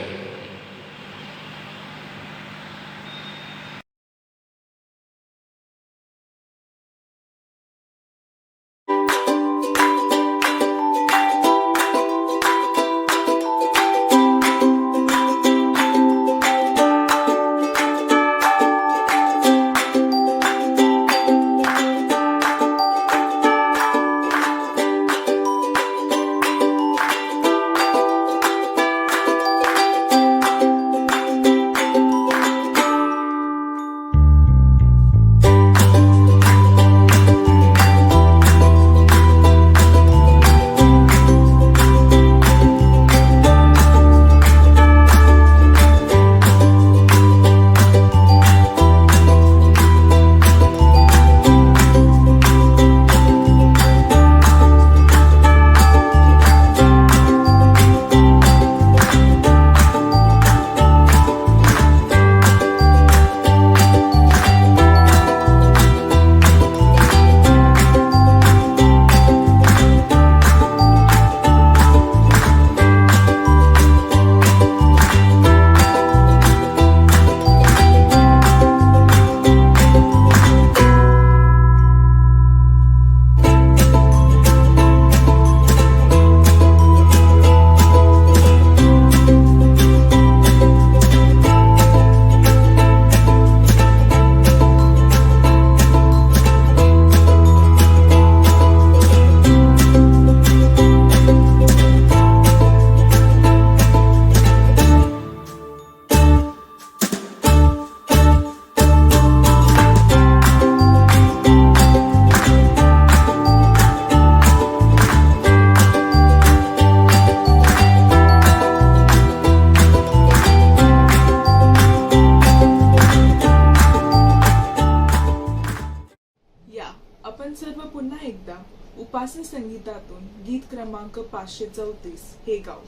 उपासनी संगीतातून गीत क्रमांक 534 हे गाव.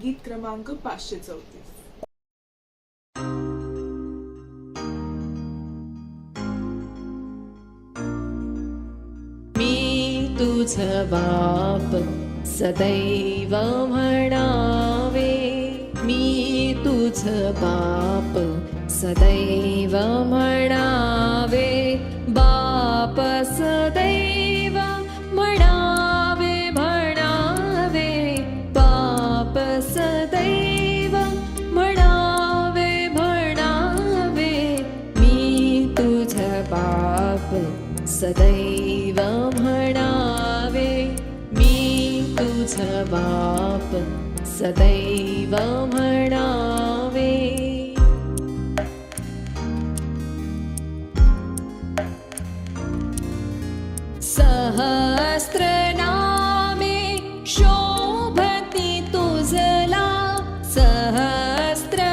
गीत क्रमांक 534. मी तुझ बाप सदैव म्हणावे, मी तुझ बाप सदैव म्हणावे, बाप सदैव म्हणावे म्हणावे, बाप सदैव म्हणावे म्हणावे, मी तुझ बाप सदैव म्हणावे, मी तुझ बाप सदैव म्हणावे. सहस्रनामे शोभती तुझला, सहस्रनामे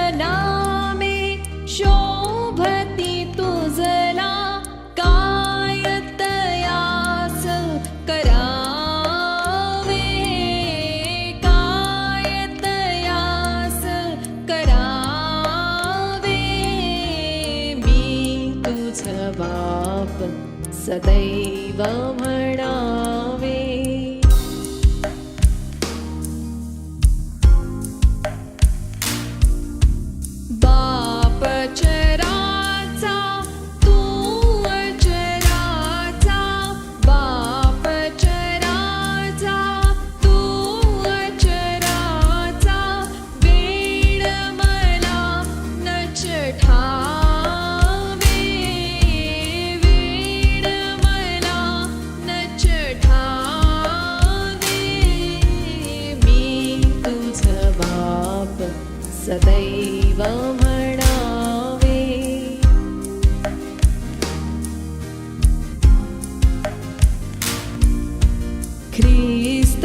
शोभती तुझला, काय तयास करावे, काय तयास करावे, मी तुझ बाप सदैव म्हणावे. बाप चराचा तू अचराचा, बाप चराचा तू अचराचा, वेड मला नच ठावे, वेड मला नच ठावे, मी तुझ बाप सदैव म्हणावे. ख्रिस्त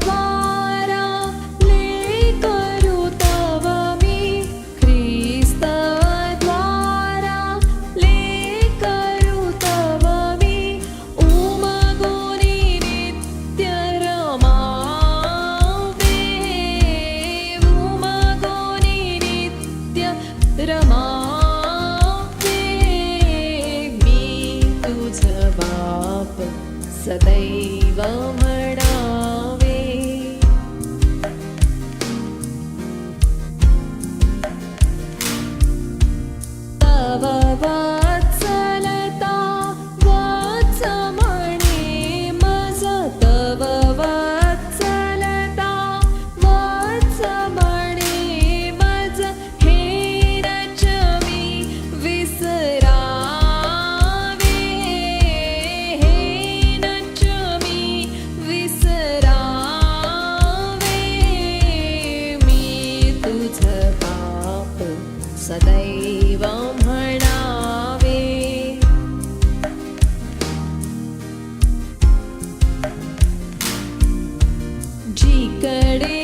द्वारा लेकरू तव मी, ख्रिस्त द्वारा लेकरू तव मी, उमगुनी नित्य रमावे, उमगुनी नित्य रमावे, मी तुझ बाप सदैव म्हणावे. तव वात्सलता वाच म्हणे मज, तव वात्सलता वाच म्हणे मज, हे नच मी विसरावे, हे नच मी विसरावे, मी तुझ बाप सदैव म्हणावे. जिकडे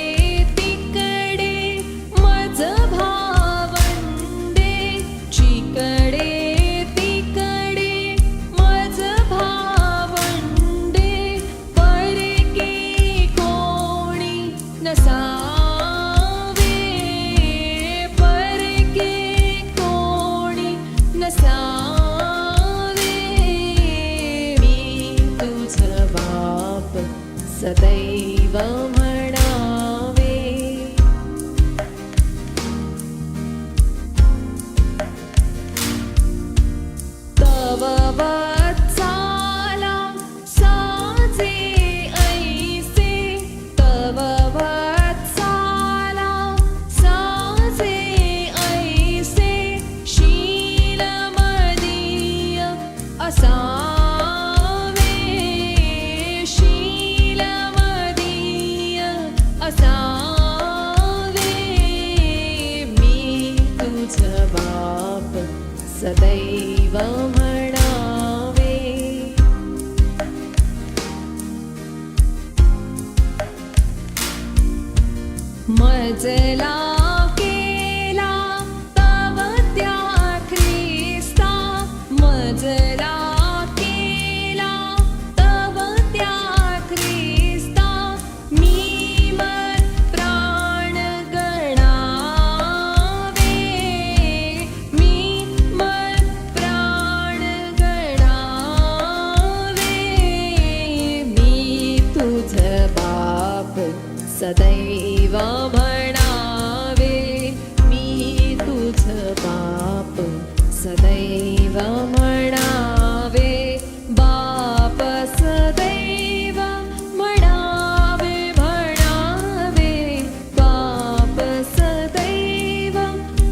तिकडे मज भावंडे, जिकडे तिकडे मज भावंडे, परके कोणी नसावे, परके कोणी नसावे, मी तुझ बाप सदैव म्हणावे. तव वात्साला साजे ऐसे, तव वात्साला साजे ऐसे, शीलमदीय असावे, शीलमदीय असावे, मी तुझ बाप सदैव म्हणावे. मजला केला तव त्या ख्रिस्ता, मजला केला तव त्या सदैव म्हणावे मी तुझ बाप सदैव म्हणावे बाप सदैव म्हणावे म्हणावे बाप सदैव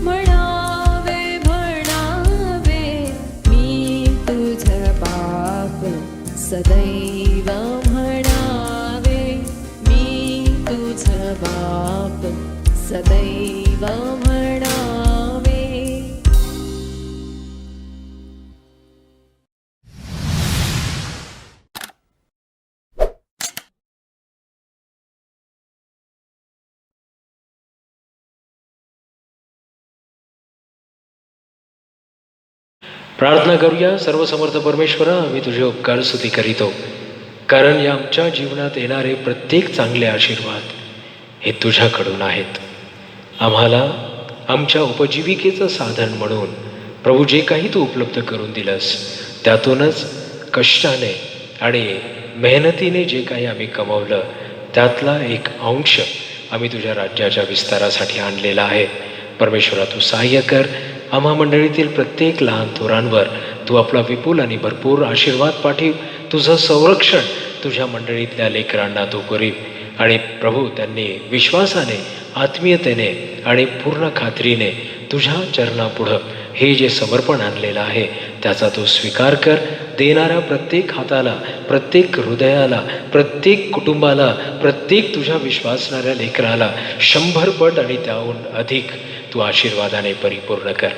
म्हणावे म्हणावे मी तुझ बाप सदैव म्हणावे मी तुझ बाप सदैव म्हणावे. प्रार्थना करूया. सर्वसमर्थ परमेश्वरा, आम्ही तुझे उपकार स्तुती करीतो, कारण या आमच्या जीवनात येणारे प्रत्येक चांगले आशीर्वाद हे तुझ्याकडून आहेत. आम्हाला आमच्या उपजीविकेचं साधन म्हणून प्रभू जे काही तू उपलब्ध करून दिलंस त्यातूनच कष्टाने आणि मेहनतीने जे काही आम्ही कमवलं त्यातला एक अंश आम्ही तुझ्या राज्याच्या विस्तारासाठी आणलेला आहे. परमेश्वरा, तू सहाय्य कर. आम्हा मंडळीतील प्रत्येक लहान थोरांवर तू आपला विपुल आणि भरपूर आशीर्वाद पाठव. तुझं संरक्षण तुझ्या मंडळीतल्या लेकरांना तू करीव आणि प्रभू, त्यांनी विश्वासाने, आत्मीयतेने आणि पूर्ण खात्रीने तुझ्या चरणापुढं हे जे समर्पण आणलेलं आहे त्याचा तू स्वीकार कर. देणाऱ्या प्रत्येक हाताला, प्रत्येक हृदयाला, प्रत्येक कुटुंबाला, प्रत्येक तुझ्या विश्वासणाऱ्या लेकराला 100 पट आणि त्याहून अधिक तू आशीर्वादाने परिपूर्ण कर.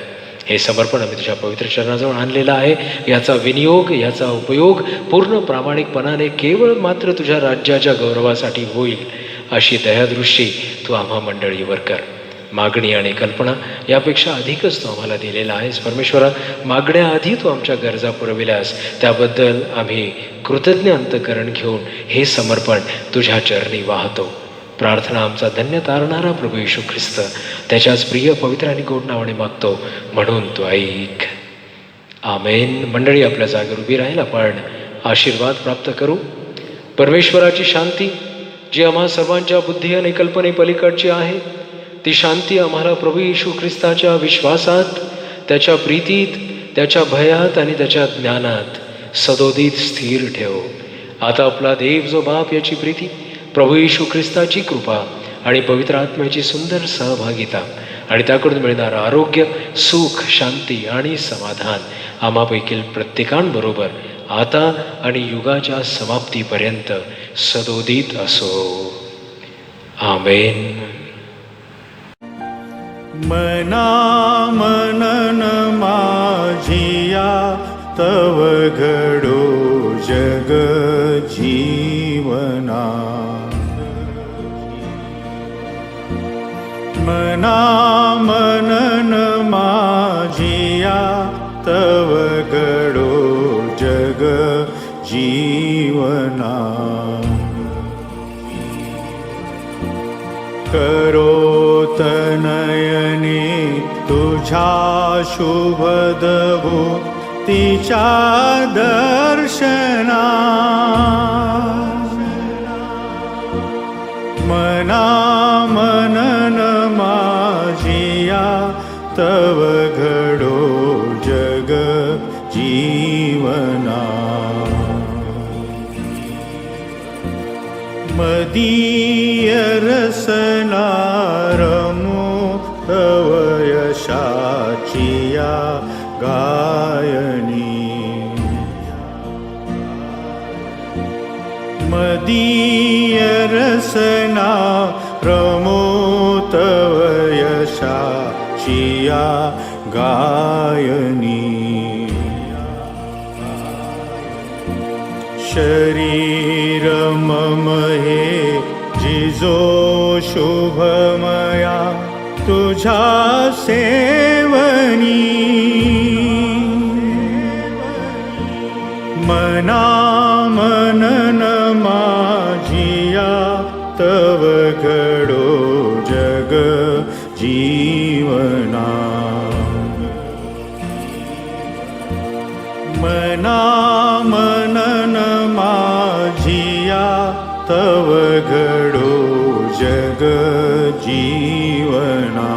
हे समर्पण आम्ही तुझ्या पवित्र चरणाजवळ आणलेलं आहे. याचा विनियोग, याचा उपयोग पूर्ण प्रामाणिकपणाने केवळ मात्र तुझ्या राज्याच्या गौरवासाठी होईल अशी दयादृष्टी तू आम्हा मंडळीवर कर. मागणी आणि कल्पना यापेक्षा अधिकच तू आम्हाला दिलेला आहेस. परमेश्वरा, मागण्याआधी तू आमच्या गरजा पुरविल्यास त्याबद्दल आम्ही कृतज्ञ अंतःकरण घेऊन हे समर्पण तुझ्या चरणी वाहतो. प्रार्थना आमचा धन्य तारणारा प्रभू येशू ख्रिस्त त्याच्याच प्रिय, पवित्र आणि गोड नावाने मागतो, म्हणून तू ऐक. आमेन. मंडळी, आपल्या जागेवर उभी राहील. आपण आशीर्वाद प्राप्त करू. परमेश्वराची शांती जी आम्हा सर्वांच्या बुद्धी आणि कल्पने पलीकडची आहे, ती शांती आम्हाला प्रभू येशू ख्रिस्ताच्या विश्वासात, त्याच्या प्रीतीत, त्याच्या भयात आणि त्याच्या ज्ञानात सदोदित स्थिर ठेव. आता आपला देव जो बाप याची प्रीती, प्रभू येशू ख्रिस्ताची कृपा आणि पवित्र आत्म्याची सुंदर सहभागिता आणि त्याकडून मिळणारं आरोग्य, सुख, शांती आणि समाधान आम्हापैकी प्रत्येकांबरोबर आता आणि युगाच्या समाप्तीपर्यंत सदोदित असो. आमेन. मना मनन माझिया तव घडो जग जीवना. मना मनन माझिया तव घडो जग जीवना. करो तनयने तुझ्या शुभदभो तिच्या दर्शना. मना मनन माझिया तव घडो जग जीवना. मदीय रसना रमो तव यशाचिया गायनी. मदीय रसना रमो तव यशाचिया गायनी. शरीर मम हे जिजो शुभमया तुझ्या सेवनी. मना मनन माझिया तव घडो जग जीवना. मना मनन माझिया तव घडो जग जग जीवना